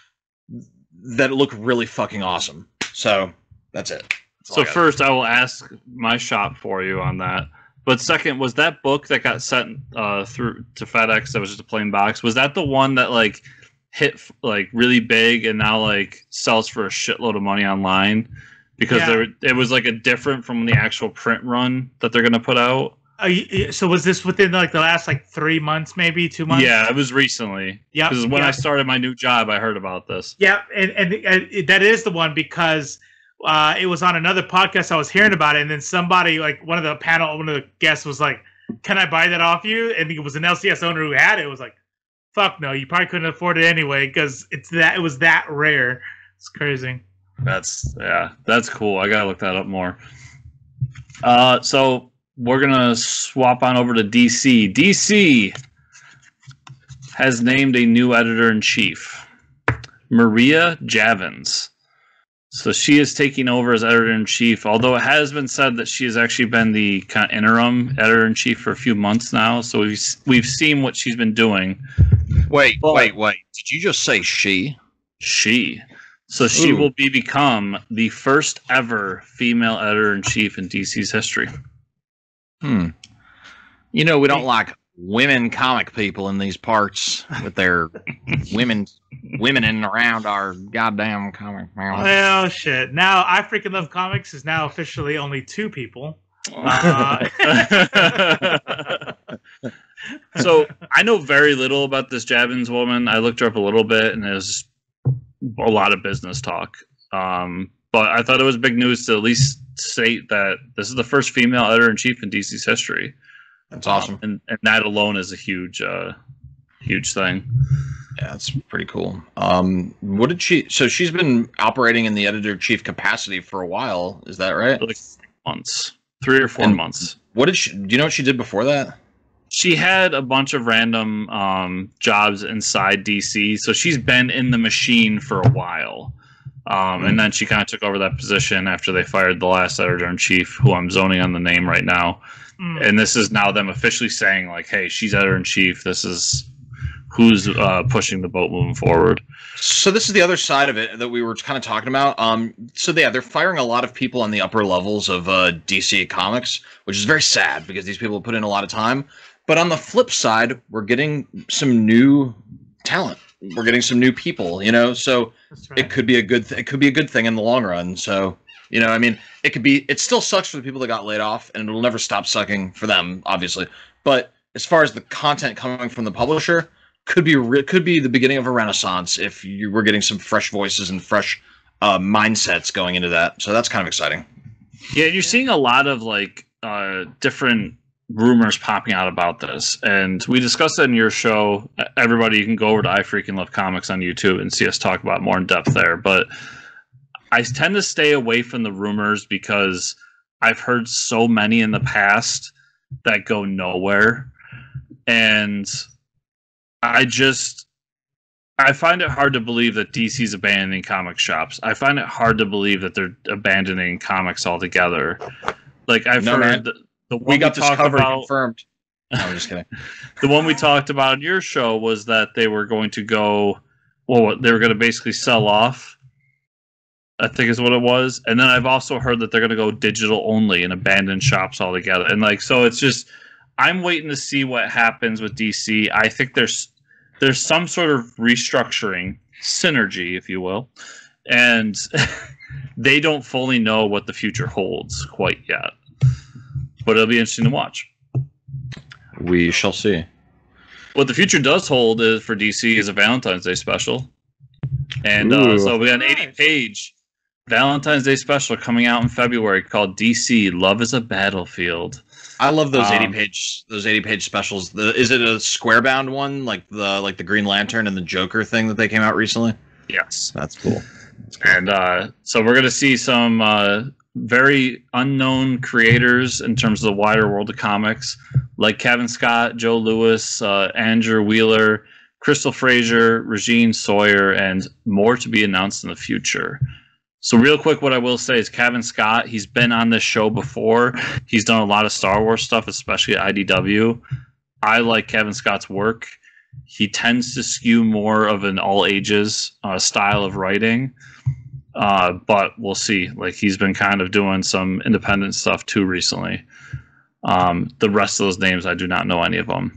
that look really fucking awesome. So that's it. So first, I will ask my shop for you on that. But second, was that book that got sent through to FedEx that was just a plain box? Was that the one that like hit like really big and now like sells for a shitload of money online because it was like a different from the actual print run that they're gonna put out? So was this within like the last like 3 months, maybe 2 months? Yeah, it was recently. Yeah, because when I started my new job, I heard about this. Yeah, and that is the one because. It was on another podcast I was hearing about it, and then somebody, like one of the guests was like, "Can I buy that off you?" And it was an LCS owner who had it. It was like, "Fuck no, you probably couldn't afford it anyway because it was that rare." It's crazy. That's cool. I gotta look that up more. So we're gonna swap on over to DC. DC has named a new editor-in-chief, Maria Javins. So she is taking over as editor-in-chief, although it has been said that she has actually been the kind of interim editor-in-chief for a few months now. So we've seen what she's been doing. Wait. Did you just say she? She. So she will become the first ever female editor-in-chief in DC's history. You know, we don't like women comic people in these parts with their women in and around our goddamn comic family. Well, shit. Now, I Freaking Love Comics is now officially only 2 people. So I know very little about this Javins woman. I looked her up a little bit, and it was a lot of business talk. But I thought it was big news to at least state that this is the first female editor-in-chief in DC's history. That's awesome. And that alone is a huge thing. Yeah, that's pretty cool. What did she... So she's been operating in the editor-in-chief capacity for a while. Is that right? Like months. 3 or 4 months. What did she... Do you know what she did before that? She had a bunch of random jobs inside DC. So she's been in the machine for a while. And then she kind of took over that position after they fired the last editor-in-chief, who I'm zoning on the name right now. And this is now them officially saying, like, hey, she's editor-in-chief. This is who's pushing the boat moving forward. So this is the other side of it that we were kind of talking about. So yeah, they're firing a lot of people on the upper levels of DC Comics, which is very sad because these people put in a lot of time. But on the flip side, we're getting some new talent. We're getting some new people, you know, so it could be a good thing in the long run. So, you know, I mean, it still sucks for the people that got laid off, and it'll never stop sucking for them, obviously. But as far as the content coming from the publisher, could be the beginning of a renaissance if you were getting some fresh voices and fresh mindsets going into that. So that's kind of exciting. Yeah, you're seeing a lot of like different rumors popping out about this, and we discussed that in your show. Everybody, you can go over to I Freaking Love Comics on YouTube and see us talk about it more in depth there. But I tend to stay away from the rumors because I've heard so many in the past that go nowhere, and I find it hard to believe that DC's abandoning comic shops. I find it hard to believe that they're abandoning comics altogether. Like I've heard. The one we got this cover confirmed. No, I'm just kidding. The one we talked about on your show was that they were going to go. Well, they were going to basically sell off, I think is what it was. And then I've also heard that they're going to go digital only and abandon shops altogether. And like, so it's just, I'm waiting to see what happens with DC. I think there's some sort of restructuring, synergy, if you will. And they don't fully know what the future holds quite yet. But it'll be interesting to watch. We shall see. What the future does hold is for DC is a Valentine's Day special. And so we got an 80-page Valentine's Day special coming out in February called DC Love is a Battlefield. I love those 80-page specials. Is it a square bound one like the Green Lantern and the Joker thing that they came out recently? Yes, that's cool. And so we're gonna see some very unknown creators in terms of the wider world of comics, like Kevin Scott, Joe Lewis, Andrew Wheeler, Crystal Frazier, Regine Sawyer, and more to be announced in the future. So real quick, what I will say is Kevin Scott, he's been on this show before. He's done a lot of Star Wars stuff, especially at IDW. I like Kevin Scott's work. He tends to skew more of an all ages style of writing. But we'll see. Like, he's been kind of doing some independent stuff too recently. The rest of those names, I do not know any of them.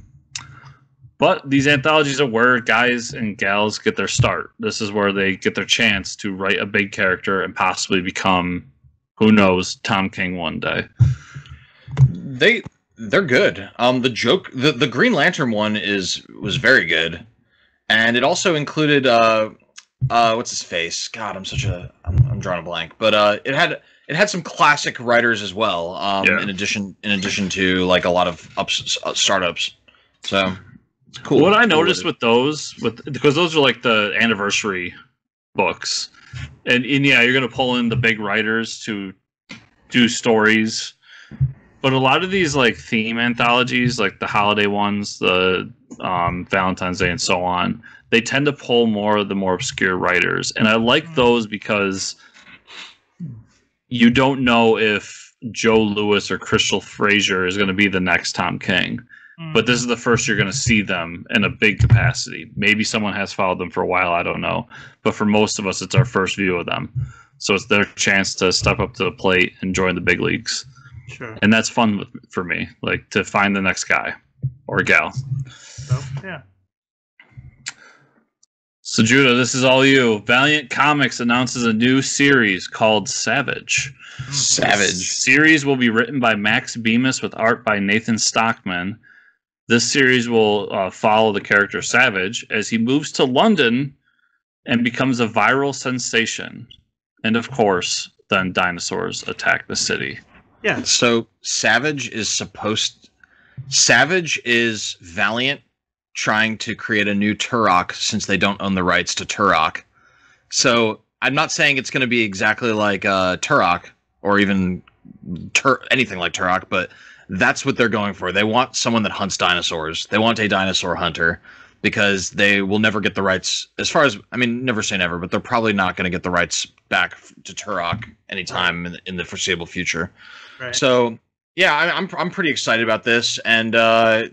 But these anthologies are where guys and gals get their start. This is where they get their chance to write a big character and possibly become, who knows, Tom King one day. They're good. The Green Lantern one was very good, and it also included what's his face? God, I'm drawing a blank. But it had some classic writers as well. In addition to like a lot of startups. So. Cool. What I noticed with those, because those are like the anniversary books, and yeah, you're gonna pull in the big writers to do stories, but a lot of these like theme anthologies, like the holiday ones, the Valentine's Day and so on, they tend to pull more of the more obscure writers, and I like those because you don't know if Joe Lewis or Crystal Frazier is going to be the next Tom King. But this is the first you're going to see them in a big capacity. Maybe someone has followed them for a while, I don't know. But for most of us, it's our first view of them. So it's their chance to step up to the plate and join the big leagues. Sure. And that's fun for me, like to find the next guy or gal. So, yeah. So, Judah, this is all you. Valiant Comics announces a new series called Savage. Savage. The series will be written by Max Bemis with art by Nathan Stockman. This series will follow the character Savage as he moves to London and becomes a viral sensation. And of course, then dinosaurs attack the city. Yeah. So Savage is Valiant trying to create a new Turok since they don't own the rights to Turok. So I'm not saying it's going to be exactly like Turok or even anything like Turok, but that's what they're going for. They want someone that hunts dinosaurs. They want a dinosaur hunter because they will never get the rights. As far as, I mean, never say never, but they're probably not going to get the rights back to Turok anytime in the foreseeable future. Right. So, yeah, I'm pretty excited about this, and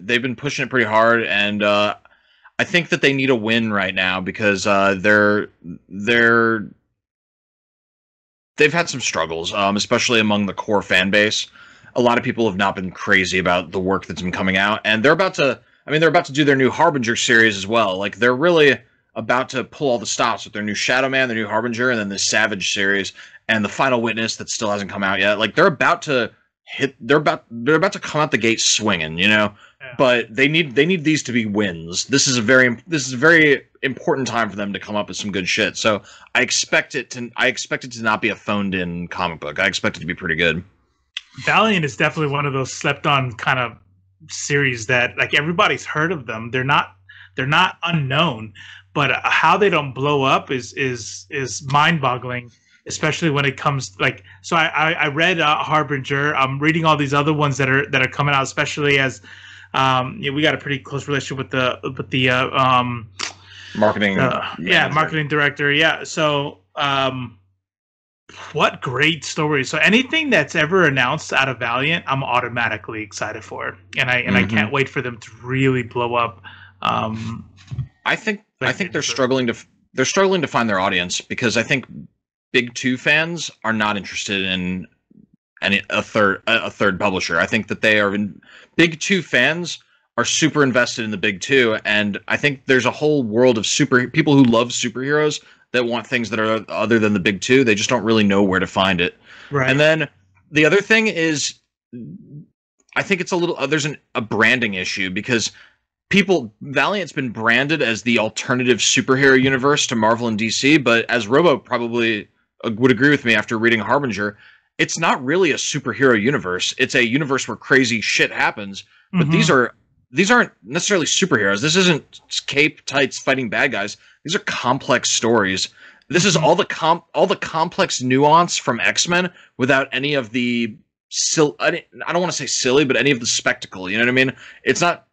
they've been pushing it pretty hard, and I think that they need a win right now because they've had some struggles, especially among the core fan base. A lot of people have not been crazy about the work that's been coming out, and they're about to do their new Harbinger series as well. Like, they're really about to pull all the stops with their new Shadow Man, their new Harbinger, and then this Savage series, and the Final Witness that still hasn't come out yet. Like, they're about to come out the gate swinging, you know. Yeah. But they need these to be wins. This is a very important time for them to come up with some good shit. So I expect it to not be a phoned in comic book. I expect it to be pretty good. Valiant is definitely one of those slept on kind of series that like everybody's heard of them. They're not unknown, but how they don't blow up is mind boggling. Especially when it comes like, so I read Harbinger. I'm reading all these other ones that are coming out, especially as we got a pretty close relationship with the marketing marketing director. Yeah. So what great stories. So anything that's ever announced out of Valiant, I'm automatically excited for, and I can't wait for them to really blow up. I think they're struggling to find their audience because I think Big Two fans are not interested in a third publisher. I think that Big Two fans are super invested in the Big Two, and I think there's a whole world of people who love superheroes that want things that are other than the Big Two. They just don't really know where to find it. Right. And then the other thing is, I think it's there's a branding issue because Valiant's been branded as the alternative superhero universe to Marvel and DC, but as Robo probably would agree with me after reading Harbinger, it's not really a superhero universe. It's a universe where crazy shit happens, but these aren't necessarily superheroes. This isn't cape tights fighting bad guys. These are complex stories. This is all the complex nuance from X-Men without any of the I don't want to say silly, but any of the spectacle. You know what I mean? It's not.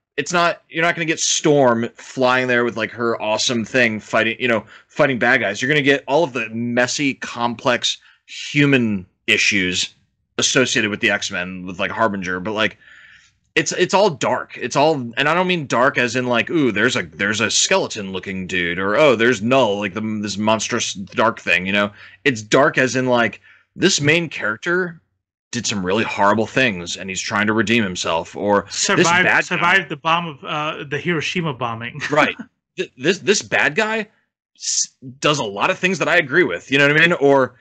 You're not going to get Storm flying there with like her awesome thing fighting bad guys. You're going to get all of the messy, complex human issues associated with the X-Men with like Harbinger, but like it's all dark. It's all, and I don't mean dark as in like, ooh, there's a skeleton looking dude, or oh, there's Null, like this monstrous dark thing, you know? It's dark as in like this main character did some really horrible things and he's trying to redeem himself, or survived the bomb of the Hiroshima bombing. Right. This bad guy does a lot of things that I agree with, you know what I mean? Or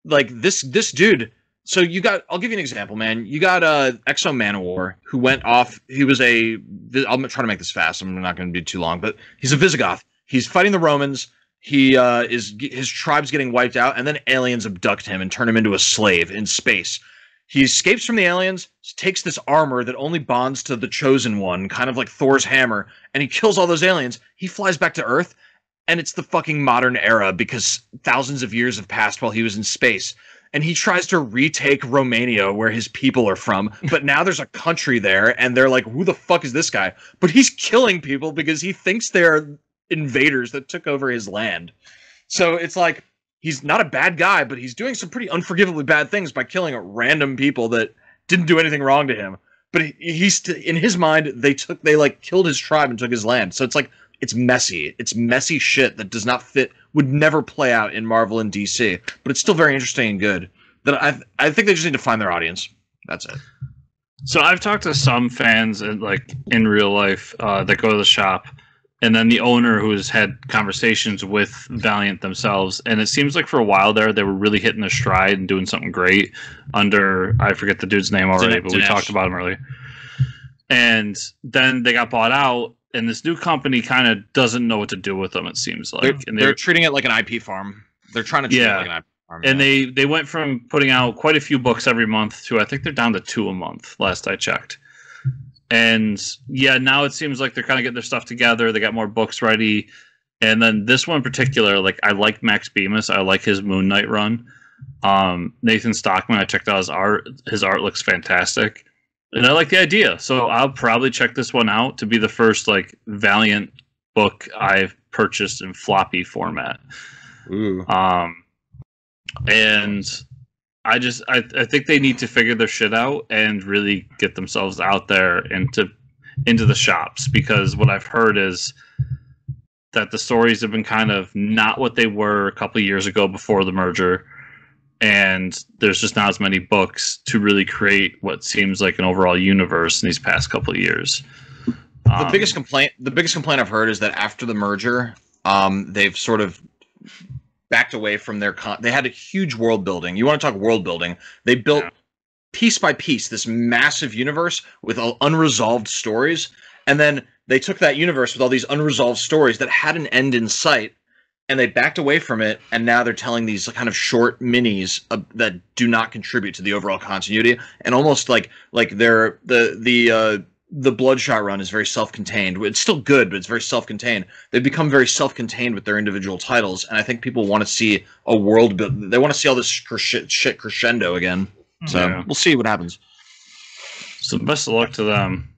like this dude. So I'll give you an example, man. You got Exo Manowar, who went off. He was I'm trying to make this fast. I'm not going to be too long, but he's a Visigoth. He's fighting the Romans. His tribe's getting wiped out, and then aliens abduct him and turn him into a slave in space. He escapes from the aliens, takes this armor that only bonds to the Chosen One, kind of like Thor's hammer, and he kills all those aliens. He flies back to Earth, and it's the fucking modern era because thousands of years have passed while he was in space. And he tries to retake Romania, where his people are from, but now there's a country there, and they're like, who the fuck is this guy? But he's killing people because he thinks they're invaders that took over his land. So it's like, he's not a bad guy, but he's doing some pretty unforgivably bad things by killing random people that didn't do anything wrong to him. But he's in his mind, they like killed his tribe and took his land. So it's like, it's messy. It's messy shit that does not fit, would never play out in Marvel and DC, but it's still very interesting and good. That I think they just need to find their audience. That's it. So I've talked to some fans in real life that go to the shop, and then the owner who's had conversations with Valiant themselves, and it seems like for a while there they were really hitting their stride and doing something great under, I forget the dude's name already, but we talked about him earlier. And then they got bought out, and this new company kind of doesn't know what to do with them, it seems like. They're treating it like an IP farm. They're trying to treat it like an IP farm. And they went from putting out quite a few books every month to, I think they're down to 2 a month, last I checked. And yeah, now it seems like they're kind of getting their stuff together. They got more books ready. And then this one in particular, like, I like Max Bemis. I like his Moon Knight run. Nathan Stockman, I checked out his art. His art looks fantastic. And I like the idea, so I'll probably check this one out to be the first like Valiant book I've purchased in floppy format. Ooh. And I think they need to figure their shit out and really get themselves out there into the shops, because what I've heard is that the stories have been kind of not what they were a couple of years ago before the merger. And there's just not as many books to really create what seems like an overall universe in these past couple of years. The biggest complaint I've heard is that after the merger, they've sort of backed away from their they had a huge world building. You want to talk world building? They built piece by piece this massive universe with unresolved stories, and then they took that universe with all these unresolved stories that had an end in sight, and they backed away from it, and now they're telling these kind of short minis that do not contribute to the overall continuity, and almost like they're the Bloodshot run is very self-contained. It's still good, but it's very self-contained. They've become very self-contained with their individual titles, and I think people want to see a world build. They want to see all this shit crescendo again. So we'll see what happens. So best of luck to them.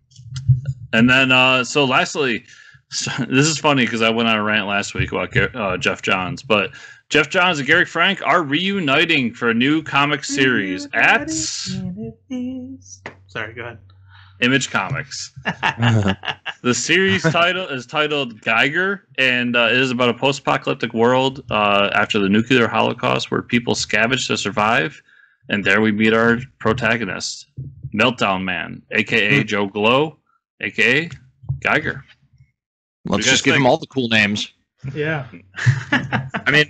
And then, so lastly. So, this is funny because I went on a rant last week about Jeff Johns, but Jeff Johns and Gary Frank are reuniting for a new comic series at Sorry, go ahead. Image Comics. The series title is titled Geiger, and it is about a post-apocalyptic world after the nuclear holocaust where people scavenge to survive, and there we meet our protagonist, Meltdown Man, a.k.a. Joe Glow, a.k.a. Geiger. Let's just give them all the cool names. Yeah. I mean,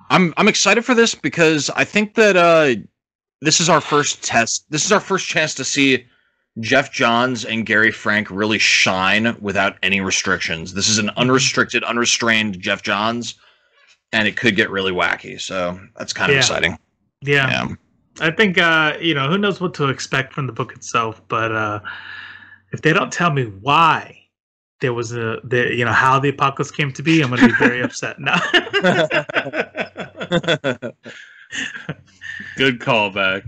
I'm excited for this because I think that this is our first test. This is our first chance to see Jeff Johns and Gary Frank really shine without any restrictions. This is an unrestricted, unrestrained Jeff Johns, and it could get really wacky. So that's kind of exciting. Yeah. I think, who knows what to expect from the book itself, but if they don't tell me why there was how the apocalypse came to be, I'm going to be very upset now. Good callback.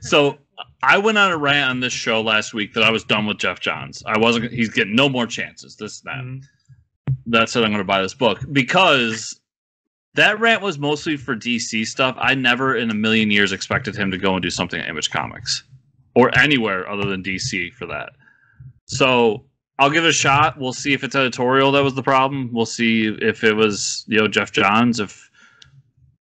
So I went on a rant on this show last week that I was done with Jeff Johns. He's getting no more chances. This, that. That said, I'm going to buy this book because that rant was mostly for DC stuff. I never in a million years expected him to go and do something at Image Comics or anywhere other than DC for that. So I'll give it a shot. We'll see if it's editorial that was the problem. We'll see if it was, Jeff Johns. If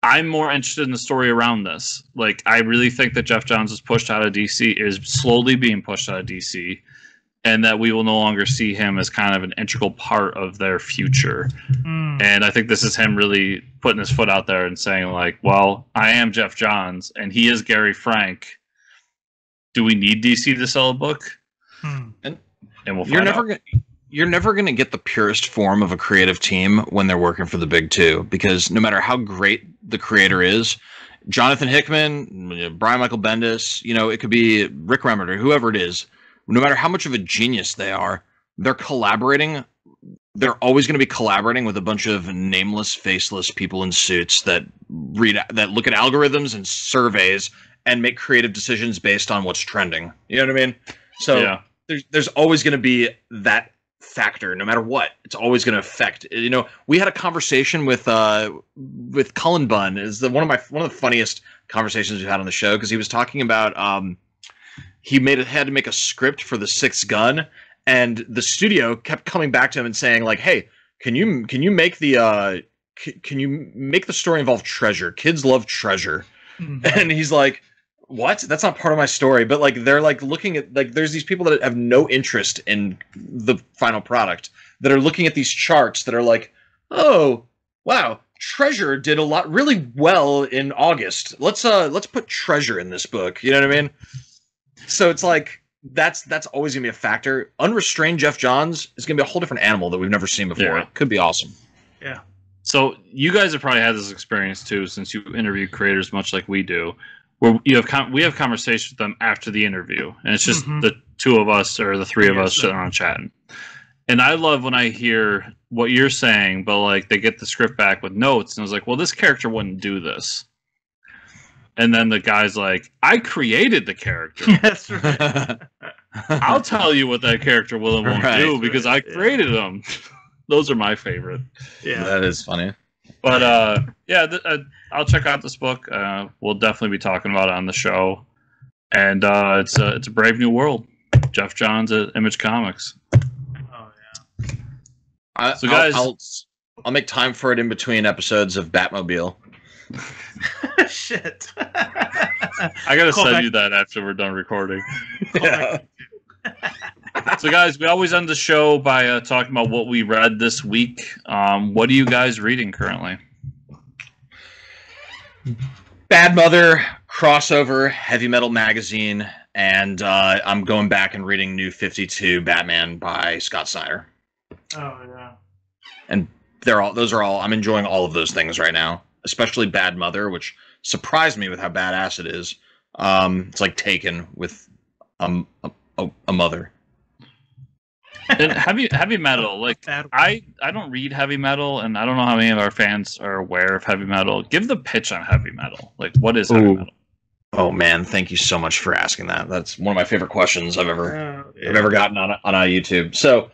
I'm more interested in the story around this. Like, I really think that Jeff Johns is pushed out of DC, is slowly being pushed out of DC, and that we will no longer see him as kind of an integral part of their future. And I think this is him really putting his foot out there and saying, like, well, I am Jeff Johns, and he is Gary Frank. Do we need DC to sell a book? And we'll find out. You're never going to get the purest form of a creative team when they're working for the big two, because no matter how great the creator is, Jonathan Hickman, Brian Michael Bendis, it could be Rick Remender, whoever it is, no matter how much of a genius they are, they're collaborating. They're always going to be collaborating with a bunch of nameless, faceless people in suits that look at algorithms and surveys and make creative decisions based on what's trending. You know what I mean? So there's always going to be that factor, no matter what. It's always going to affect. We had a conversation with Cullen Bunn. Is one of the funniest conversations we've had on the show, because he was talking about he had to make a script for The Sixth Gun, and the studio kept coming back to him and saying, like, "Hey, can you make the story involve treasure? Kids love treasure." And he's like, what? That's not part of my story. But like, they're like looking at, like, there's these people that have no interest in the final product that are looking at these charts that are like, oh, wow, treasure did really well in August. Let's put treasure in this book. You know what I mean? So it's like, that's always gonna be a factor. Unrestrained Jeff Johns is gonna be a whole different animal that we've never seen before. Yeah. It could be awesome. Yeah. So you guys have probably had this experience too, since you interview creators much like we do, where we have conversations with them after the interview, and it's just the two of us or the three of us sitting around chatting. And I love when I hear what you're saying, but like they get the script back with notes, and I was like, well, this character wouldn't do this. And then the guy's like, I created the character. That's right. I'll tell you what that character will and won't do because I created them. Those are my favorite. Yeah, that is funny. But I'll check out this book. We'll definitely be talking about it on the show. And it's a brave new world. Jeff Johns at Image Comics. Oh yeah. So guys, I'll make time for it in between episodes of Batmobile. Shit. I gotta send you that after we're done recording. Yeah. So guys, we always end the show by talking about what we read this week. What are you guys reading currently? Bad Mother, crossover, heavy metal magazine, and I'm going back and reading New 52 Batman by Scott Snyder. Oh yeah. And I'm enjoying all of those things right now, especially Bad Mother, which surprised me with how badass it is. It's like Taken with a mother. And heavy metal, like I don't read heavy metal, and I don't know how many of our fans are aware of heavy metal. Give the pitch on heavy metal. Like, what is heavy metal? Oh man, thank you so much for asking that. That's one of my favorite questions I've ever gotten on YouTube. So,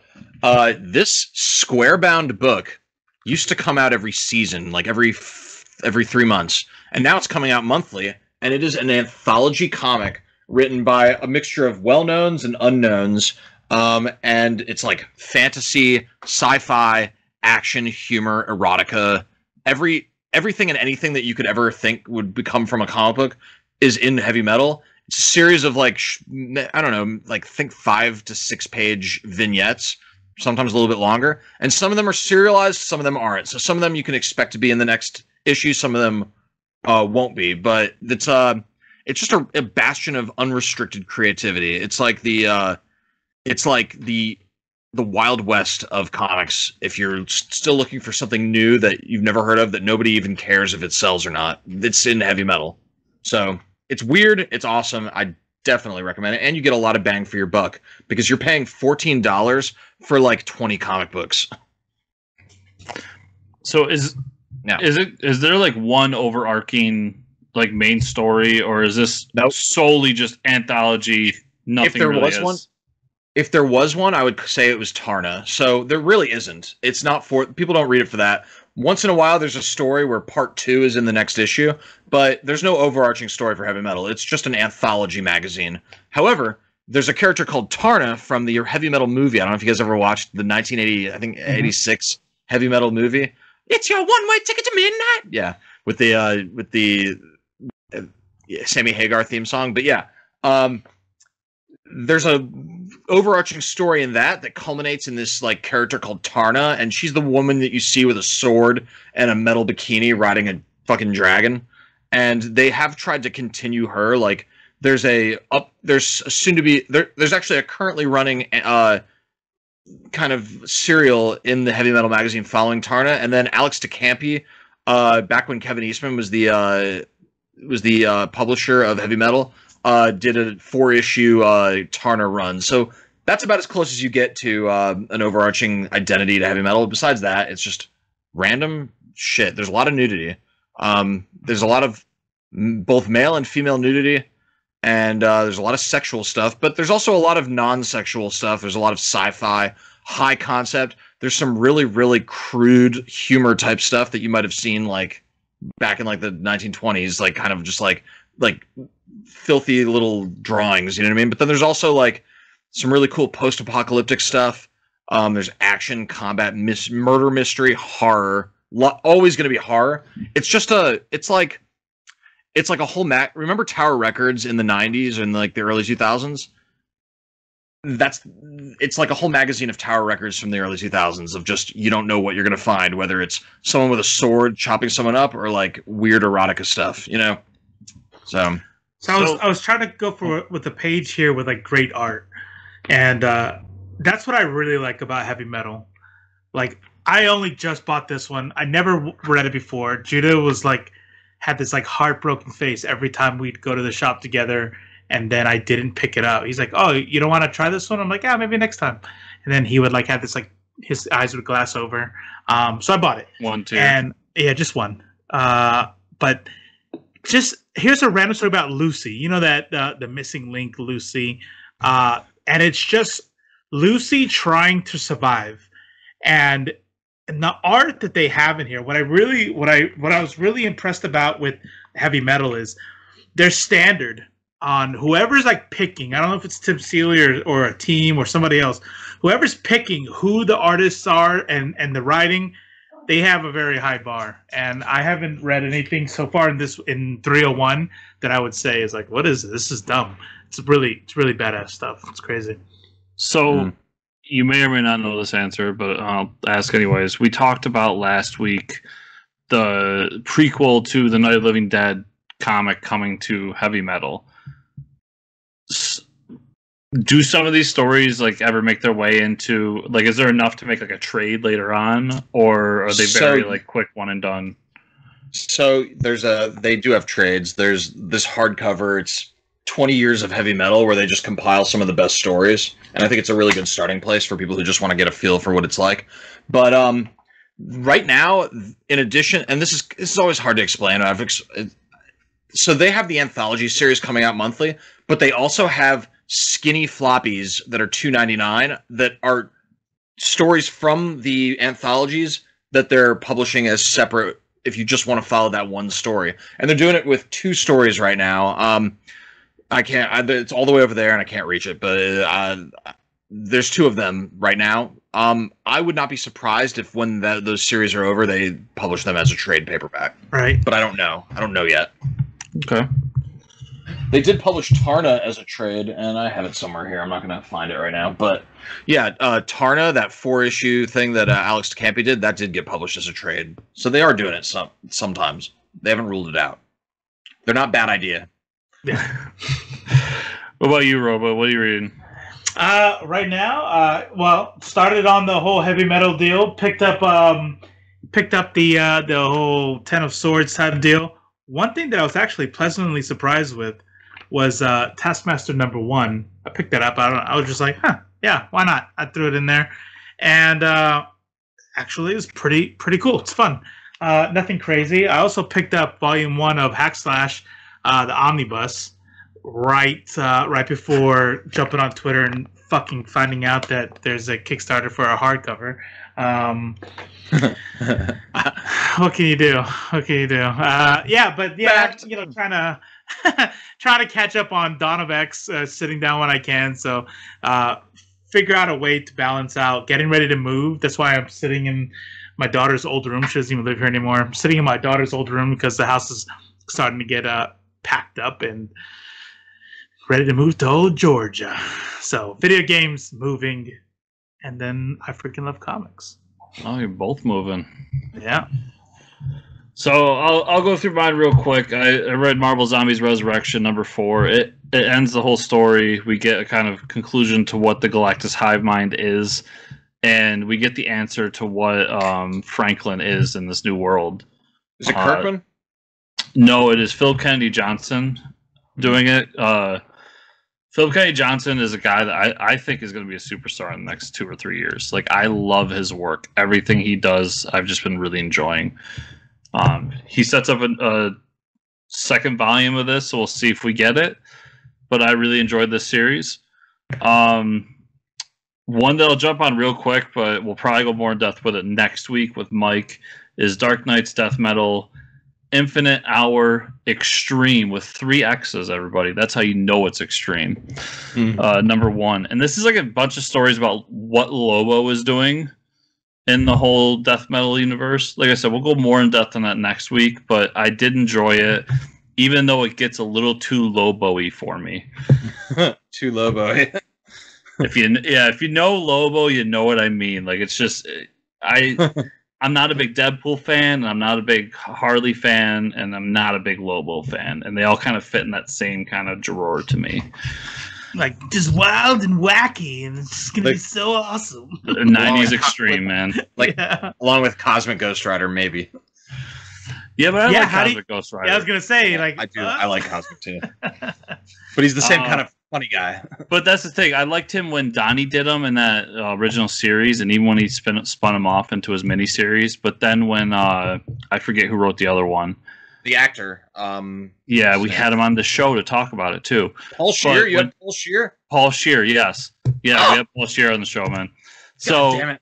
this square-bound book used to come out every season, like every 3 months, and now it's coming out monthly, and it is an anthology comic written by a mixture of well-knowns and unknowns. And it's like fantasy, sci-fi, action, humor, erotica, everything and anything that you could ever think would become from a comic book is in heavy metal. It's a series of like, I don't know, like think 5 to 6 page vignettes, sometimes a little bit longer. And some of them are serialized, some of them aren't. So some of them you can expect to be in the next issue, some of them won't be. But it's just a bastion of unrestricted creativity. It's like the Wild West of comics. If you're still looking for something new that you've never heard of, that nobody even cares if it sells or not, it's in heavy metal. So it's weird. It's awesome. I definitely recommend it. And you get a lot of bang for your buck because you're paying $14 for like 20 comic books. So is there like one overarching like main story, or is this solely just anthology? Nothing. If there was one, I would say it was Tarna. So there really isn't. It's not for people. Don't read it for that. Once in a while, there's a story where part 2 is in the next issue, but there's no overarching story for heavy metal. It's just an anthology magazine. However, there's a character called Tarna from the heavy metal movie. I don't know if you guys ever watched the 1980, I think 86 heavy metal movie. It's your one-way ticket to midnight. Yeah, with the Sammy Hagar theme song. But yeah, there's a overarching story in that culminates in this like character called Tarna, and she's the woman that you see with a sword and a metal bikini riding a fucking dragon. And they have tried to continue her. Like there's actually a currently running kind of serial in the heavy metal magazine following Tarna, and then Alex DeCampi, back when Kevin Eastman was the publisher of heavy metal, did a 4-issue Tarna run. So that's about as close as you get to an overarching identity to heavy metal. Besides that, it's just random shit. There's a lot of nudity. There's a lot of both male and female nudity, and there's a lot of sexual stuff, but there's also a lot of non-sexual stuff. There's a lot of sci-fi, high concept. There's some really, really crude humor type stuff that you might have seen like back in like the 1920s, like kind of just like filthy little drawings, you know what I mean? But then there's also like some really cool post-apocalyptic stuff. There's action, combat, murder, mystery, horror. Always going to be horror. It's like a whole remember Tower Records in the 90s and like the early 2000s? It's like a whole magazine of Tower Records from the early 2000s of just, you don't know what you're going to find, whether it's someone with a sword chopping someone up or like weird erotica stuff, you know? So I was trying to go with a page here with like great art, and that's what I really like about heavy metal. Like I only just bought this one. I never read it before. Judah was like had this like heartbroken face every time we'd go to the shop together, and then I didn't pick it up. He's like, "Oh, you don't want to try this one?" I'm like, "Yeah, maybe next time." And then he would like have this like his eyes would glass over. So I bought it. One, two, and yeah, just one. But just here's a random story about Lucy. You know that the missing link, Lucy, and it's just Lucy trying to survive, and the art that they have in here. What I was really impressed about with heavy metal is their standard on whoever's like picking. I don't know if it's Tim Seeley or a team or somebody else. Whoever's picking who the artists are and the writing. They have a very high bar, and I haven't read anything so far in 301 that I would say is like, what is this? This is dumb. It's really badass stuff. It's crazy. So you may or may not know this answer, but I'll ask anyways. We talked about last week the prequel to the Night of the Living Dead comic coming to heavy metal. Do some of these stories like ever make their way into like? Is there enough to make like a trade later on, or are they very like quick one and done? So they do have trades. There's this hardcover. It's 20 years of heavy metal where they just compile some of the best stories, and I think it's a really good starting place for people who just want to get a feel for what it's like. But right now, in addition, and this is always hard to explain. So they have the anthology series coming out monthly, but they also have skinny floppies that are $2.99 that are stories from the anthologies that they're publishing as separate if you just want to follow that one story. And they're doing it with 2 stories right now. It's all the way over there and I can't reach it, but there's 2 of them right now. I would not be surprised if when those series are over, they publish them as a trade paperback. Right. But I don't know. I don't know yet. Okay. They did publish Tarna as a trade, and I have it somewhere here. I'm not going to find it right now. But, yeah, Tarna, that 4-issue thing that Alex DeCampi did, that did get published as a trade. So they are doing it sometimes. They haven't ruled it out. They're not a bad idea. Yeah. What about you, Robo? What are you reading? Right now, well, started on the whole heavy metal deal. Picked up the whole Ten of Swords type deal. One thing that I was actually pleasantly surprised with was Taskmaster #1. I picked that up. I was just like, yeah, why not? I threw it in there, and actually, it's pretty cool. It's fun. Nothing crazy. I also picked up Volume 1 of Hack Slash, the Omnibus, right before jumping on Twitter and fucking finding out that there's a Kickstarter for a hardcover. What can you do? Trying to catch up on Dawn of X, sitting down when I can. So figure out a way to balance out getting ready to move. That's why I'm sitting in my daughter's old room. She doesn't even live here anymore. I'm sitting in my daughter's old room because the house is starting to get packed up and ready to move to old Georgia. So video games, moving, and then I freaking love comics. Oh, you're both moving. Yeah. So I'll go through mine real quick. I read Marvel Zombies Resurrection #4. It ends the whole story. We get a kind of conclusion to what the Galactus hive mind is, and we get the answer to what Franklin is in this new world. Is it Kirkman? No, it is Philip Kennedy Johnson doing it. Philip Kennedy Johnson is a guy that I think is going to be a superstar in the next 2 or 3 years. Like, I love his work. Everything he does, I've just been really enjoying. He sets up a second volume of this, so we'll see if we get it. But I really enjoyed this series. One that I'll jump on real quick, but we'll probably go more in depth with it next week with Mike, is Dark Knight's Death Metal Infinite Hour Extreme with 3 X's, everybody. That's how you know it's extreme. #1. And this is like a bunch of stories about what Lobo is doing in the whole death metal universe. Like I said, we'll go more in depth on that next week, but I did enjoy it, even though it ggets a little too Lobo-y for me. Too Lobo-y. If you know Lobo, you know what I mean. Like, it's just I'm not a big Deadpool fan, and I'm not a big Harley fan, and I'm not a big Lobo fan, and they all kind of fit in that same kind of drawer to me. Like, just wild and wacky, and it's just gonna be so awesome. 90s extreme, man. Like, along with Cosmic Ghost Rider, maybe. Yeah, but I like Cosmic Ghost Rider. Yeah, I was gonna say, like, I do. I like Cosmic too. But he's the same kind of funny guy. But that's the thing. I liked him when Donnie did him in that original series, and even when he spun him off into his miniseries. But then when I forget who wrote the other one. The actor. Yeah, we had him on the show to talk about it too. Paul Scheer? You had Paul Scheer? Paul Scheer, yes. Yeah, we have Paul Scheer on the show, man. So damn it.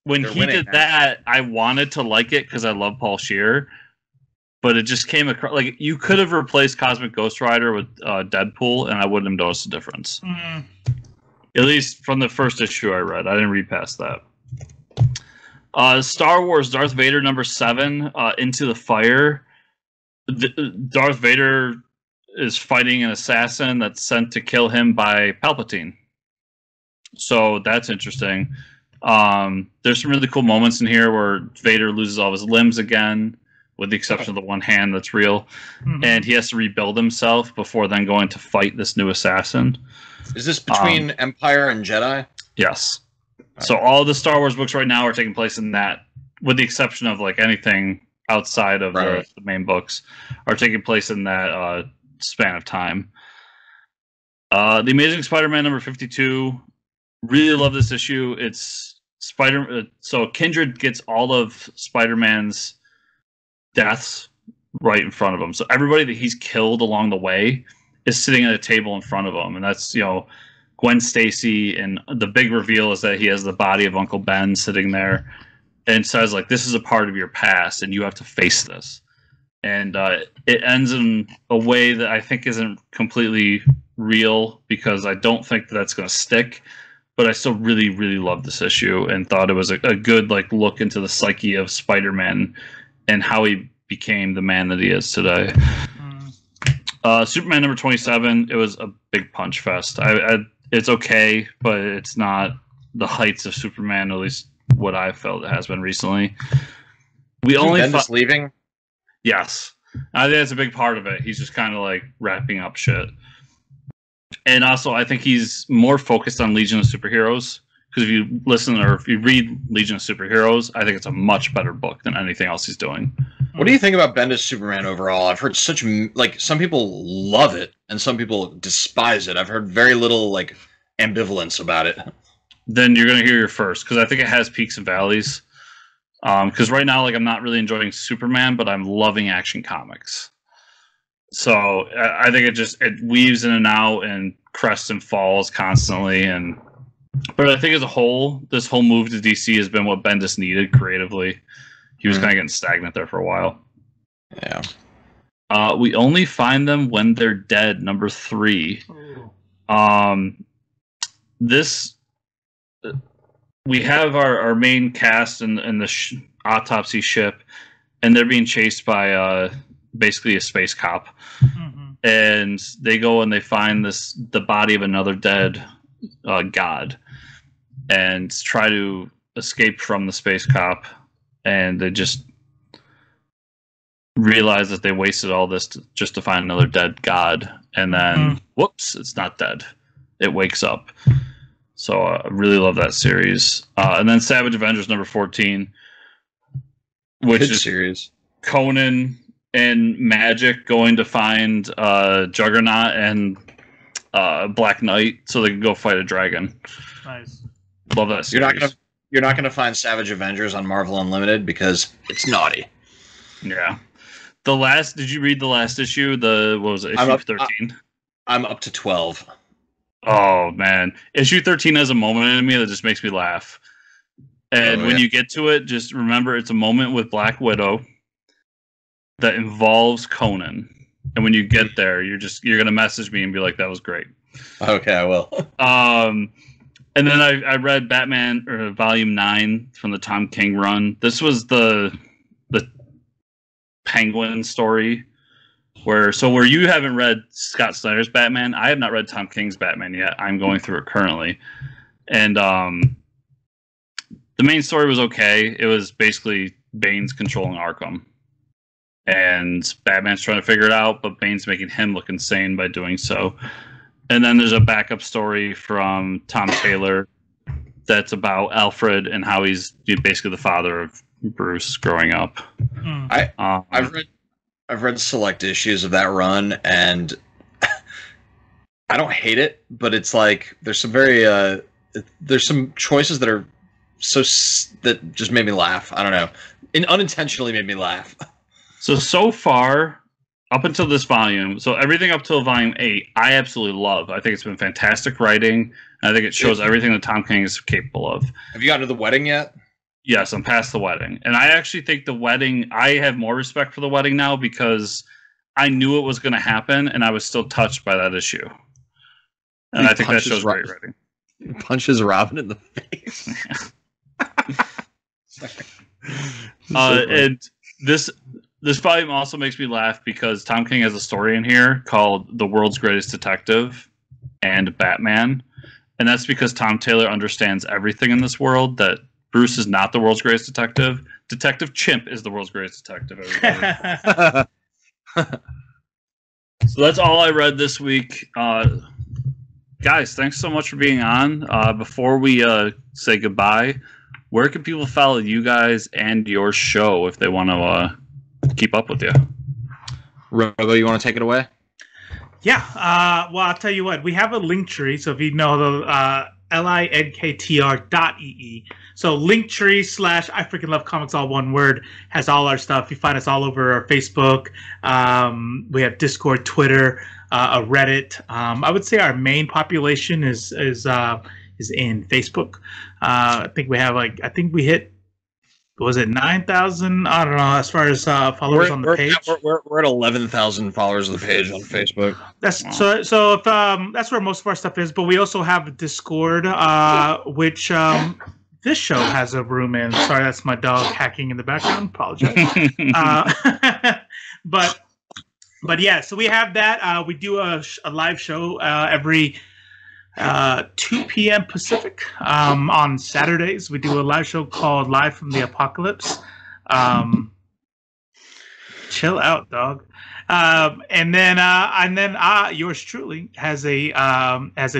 When he did that, I wanted to like it because I love Paul Scheer. But it just came across like you could have replaced Cosmic Ghost Rider with Deadpool, and I wouldn't have noticed the difference. At least from the first issue I read. I didn't read past that. Star Wars Darth Vader #7, Into the Fire. Darth Vader is fighting an assassin that's sent to kill him by Palpatine. So that's interesting. There's some really cool moments in here where Vader loses all of his limbs again, with the exception of the one hand that's real. And he has to rebuild himself before then going to fight this new assassin. Is this between Empire and Jedi? Yes. So all the Star Wars books right now are taking place in that, with the exception of like anything outside of the main books, are taking place in that span of time. The Amazing Spider-Man #52. Really love this issue. It's so Kindred gets all of Spider-Man's deaths right in front of him. So everybody that he's killed along the way is sitting at a table in front of him, and that's Gwen Stacy. And the big reveal is that he has the body of Uncle Ben sitting there, and says like, "This is a part of your past, and you have to face this." And it ends in a way that I think isn't completely real, because I don't think that's going to stick. But I still really, really love this issue and thought it was a good like look into the psyche of Spider-Man and how he became the man that he is today. Superman #27. It was a big punch fest. It's okay, but it's not the heights of Superman, at least what I felt it has been recently. We only Bendis leaving. Yes. I think that's a big part of it. He's just kind of like wrapping up shit. And also, I think he's more focused on Legion of Superheroes. Because if you listen or if you read Legion of Superheroes, I think it's a much better book than anything else he's doing. What do you think about Bendis Superman overall? I've heard such, like, some people love it and some people despise it. I've heard very little, like, ambivalence about it. Then you're going to hear your first, because I think it has peaks and valleys. Because right now, like, I'm not really enjoying Superman, but I'm loving Action Comics. So I think it weaves in and out and crests and falls constantly. But I think as a whole, this whole move to DC has been what Bendis needed creatively. He was kind of getting stagnant there for a while. Yeah. We only find them when they're dead. Number 3. We have our main cast in the autopsy ship, and they're being chased by basically a space cop. Mm-hmm. And they go and they find the body of another dead god, and try to escape from the space cop. And they just realize that they wasted all this just to find another dead god. And then, whoops, it's not dead. It wakes up. So I really love that series. And then Savage Avengers number 14, which is series. Conan and Magic going to find Juggernaut and Black Knight so they can go fight a dragon. Nice. Love that series. You're not gonna find Savage Avengers on Marvel Unlimited because it's naughty. Yeah. Did you read the last issue? What was it, issue 13? I'm up to 12. Oh man. Issue 13 has a moment in me that just makes me laugh. And when you get to it, just remember it's a moment with Black Widow that involves Conan. And when you get there, you're gonna message me and be like, that was great. Okay, I will. And then I read Batman Volume 9 from the Tom King run. This was the Penguin story where you haven't read Scott Snyder's Batman. I have not read Tom King's Batman yet. I'm going through it currently. And the main story was okay. It was basically Bane's controlling Arkham. And Batman's trying to figure it out, but Bane's making him look insane by doing so. And then there's a backup story from Tom Taylor that's about Alfred and how he's basically the father of Bruce growing up. I've read select issues of that run, and I don't hate it, but it's like there's some there's some choices that are that just made me laugh. I don't know, unintentionally made me laugh. So far, up until this volume, so everything up till volume 8, I absolutely love. I think it's been fantastic writing, and I think it shows everything that Tom King is capable of. Have you gotten to the wedding yet? Yes, I'm past the wedding. And I actually think the wedding, I have more respect for the wedding now because I knew it was going to happen, and I was still touched by that issue. And I think that shows great writing. He punches Robin in the face. And this volume also makes me laugh because Tom King has a story in here called The World's Greatest Detective and Batman. And that's because Tom Taylor understands everything in this world, that Bruce is not the world's greatest detective. Detective Chimp is the world's greatest detective. So that's all I read this week. Guys, thanks so much for being on. Before we say goodbye, where can people follow you guys and your show if they want to keep up with you? Robo, you want to take it away? Yeah. Well, I'll tell you what. We have a link tree. So if you know the linktr.ee. So linktree / I freaking love comics, all one word, has all our stuff. You find us all over our Facebook. We have Discord, Twitter, a Reddit. I would say our main population is in Facebook. I think we hit, was it 9,000? I don't know, as far as followers on the page. We're at 11,000 followers on the page on Facebook. So if that's where most of our stuff is. But we also have a Discord, which this show has a room in. Sorry, that's my dog hacking in the background. Apologize. But yeah, so we have that. We do a live show every 2 p.m. Pacific on Saturdays. We do a live show called Live from the Apocalypse. Chill out, dog. And then yours truly has a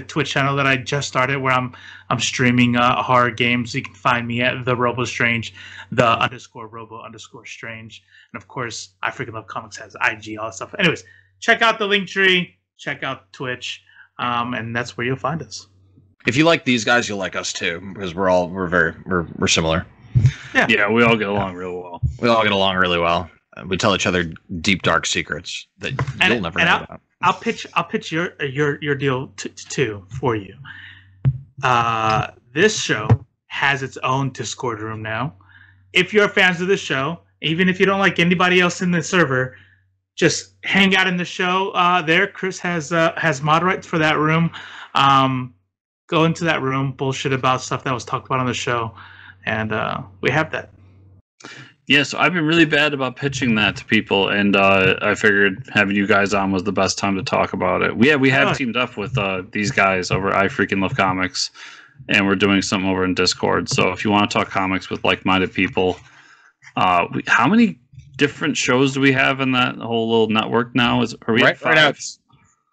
Twitch channel that I just started where I'm streaming horror games. You can find me at the Robo Strange, _Robo_Strange, and of course, I Freaking Love Comics has IG, all that stuff. Anyways, check out the link tree, check out Twitch, and that's where you'll find us. If you like these guys, you'll like us too, because we're similar. Yeah, we all get along real well. We all get along really well. We tell each other deep, dark secrets that you'll never know about. I'll pitch your deal too for you. This show has its own Discord room now. If you're fans of the show, even if you don't like anybody else in the server, just hang out in the show. There, Chris has mod rights for that room. Go into that room, bullshit about stuff that was talked about on the show, and we have that. Yeah, so I've been really bad about pitching that to people, and I figured having you guys on was the best time to talk about it. We have teamed up with these guys over I Freaking Love Comics, and we're doing something over in Discord. So if you want to talk comics with like-minded people, how many different shows do we have in that whole little network now? Are we at 5?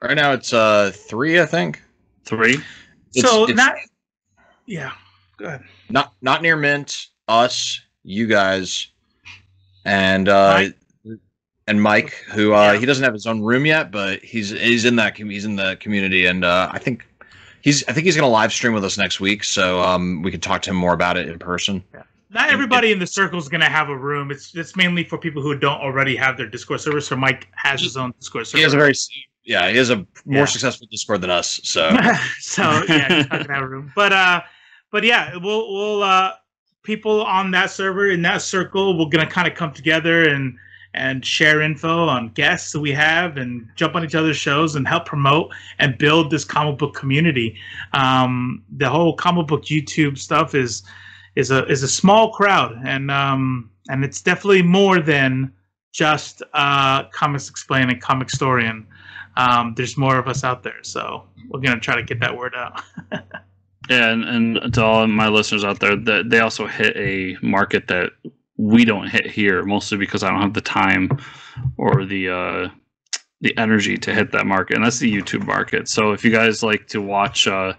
Right now it's 3, I think. 3? Go ahead. Not Near Mint, us, you guys, and Mike, who he doesn't have his own room yet, but he's in the community, and I think he's gonna live stream with us next week, so we could talk to him more about it in person. Yeah. Not everybody in the circle is gonna have a room. It's mainly for people who don't already have their Discord server. So Mike has his own Discord server. He has a more successful Discord than us. So so yeah, he's not gonna have a room. But yeah, we'll people on that server in that circle, we're gonna kind of come together and share info on guests that we have and jump on each other's shows and help promote and build this comic book community. The whole comic book YouTube stuff is a small crowd, and it's definitely more than just Comics Explained and Comic Storian. There's more of us out there, so we're gonna try to get that word out. Yeah, and to all of my listeners out there, that they also hit a market that we don't hit here, mostly because I don't have the time or the energy to hit that market, and that's the YouTube market. So if you guys like to watch, I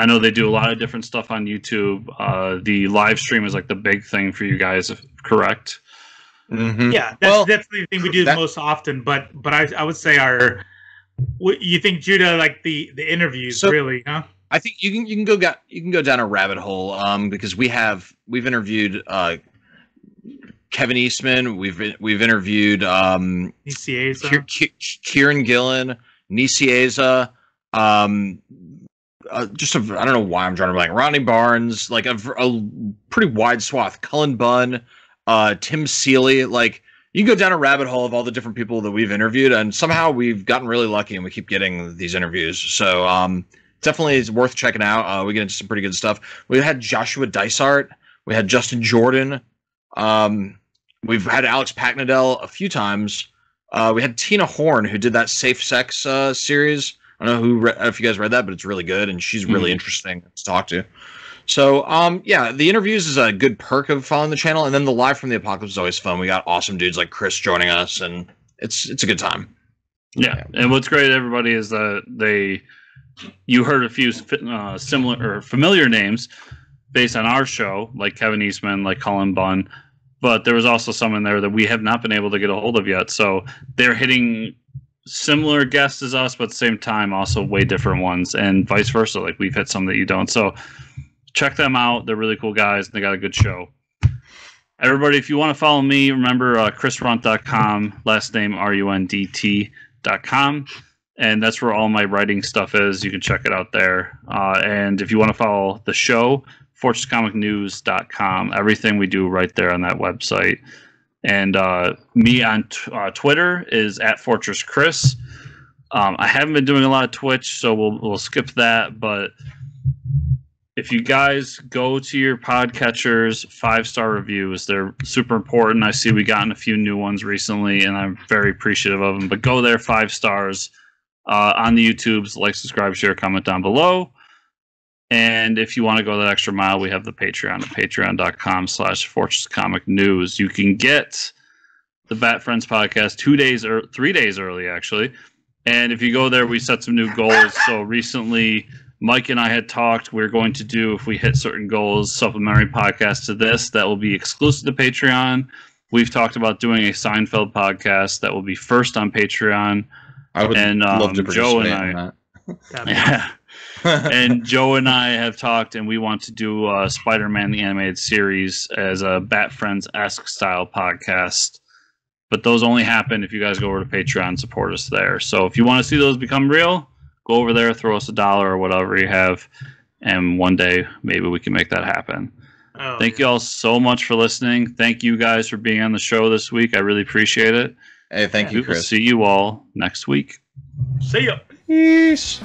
know they do a lot of different stuff on YouTube. The live stream is like the big thing for you guys, correct? Mm-hmm. Yeah, that's the thing we do the most often. But I would say you think Judah like the interviews really, huh? I think you can go down a rabbit hole because we've interviewed Kevin Eastman, we've interviewed Kieran Gillen, Nicieza, I don't know why I'm drawing a blank. Ronnie Barnes, like a pretty wide swath. Cullen Bunn, Tim Seeley. Like you can go down a rabbit hole of all the different people that we've interviewed, and somehow we've gotten really lucky, and we keep getting these interviews. So definitely is worth checking out. We get into some pretty good stuff. We had Joshua Dysart. We had Justin Jordan. We've had Alex Packnadell a few times. We had Tina Horn, who did that Safe Sex series. I don't know if you guys read that, but it's really good, and she's really interesting to talk to. So, yeah, the interviews is a good perk of following the channel, and then the Live from the Apocalypse is always fun. We got awesome dudes like Chris joining us, and it's a good time. Yeah, and what's great, everybody, is that you heard a few similar or familiar names based on our show, like Kevin Eastman, like Cullen Bunn, but there was also some in there that we have not been able to get a hold of yet. So they're hitting similar guests as us, but at the same time also way different ones, and vice versa. Like we've hit some that you don't. So check them out. They're really cool guys, and they got a good show. Everybody, if you want to follow me, remember chrisrunt.com, last name rundt.com, and that's where all my writing stuff is. You can check it out there. And if you want to follow the show, fortresscomicnews.com. Everything we do right there on that website. And me on Twitter is @FortressChris. I haven't been doing a lot of Twitch, so we'll skip that. But if you guys go to your podcatchers, 5-star reviews, they're super important. I see we gotten a few new ones recently, and I'm very appreciative of them. But go there, 5 stars. On the YouTubes, like, subscribe, share, comment down below. And if you want to go that extra mile, we have the Patreon at patreon.com/FortressComicNews. You can get the Bat Friends podcast 3 days early, actually. And if you go there, we set some new goals. So recently, Mike and I had talked. We're going to do, if we hit certain goals, supplementary podcasts to this that will be exclusive to Patreon. We've talked about doing a Seinfeld podcast that will be first on Patreon. I would love to Joe and participate in that. Yeah. And Joe and I have talked, and we want to do Spider-Man the Animated Series as a Bat Friends-esque style podcast. But those only happen if you guys go over to Patreon and support us there. So if you want to see those become real, go over there, throw us $1 or whatever you have, and one day maybe we can make that happen. Thank you all so much for listening. Thank you guys for being on the show this week. I really appreciate it. Hey, thank you, Chris. We will see you all next week. See ya. Peace.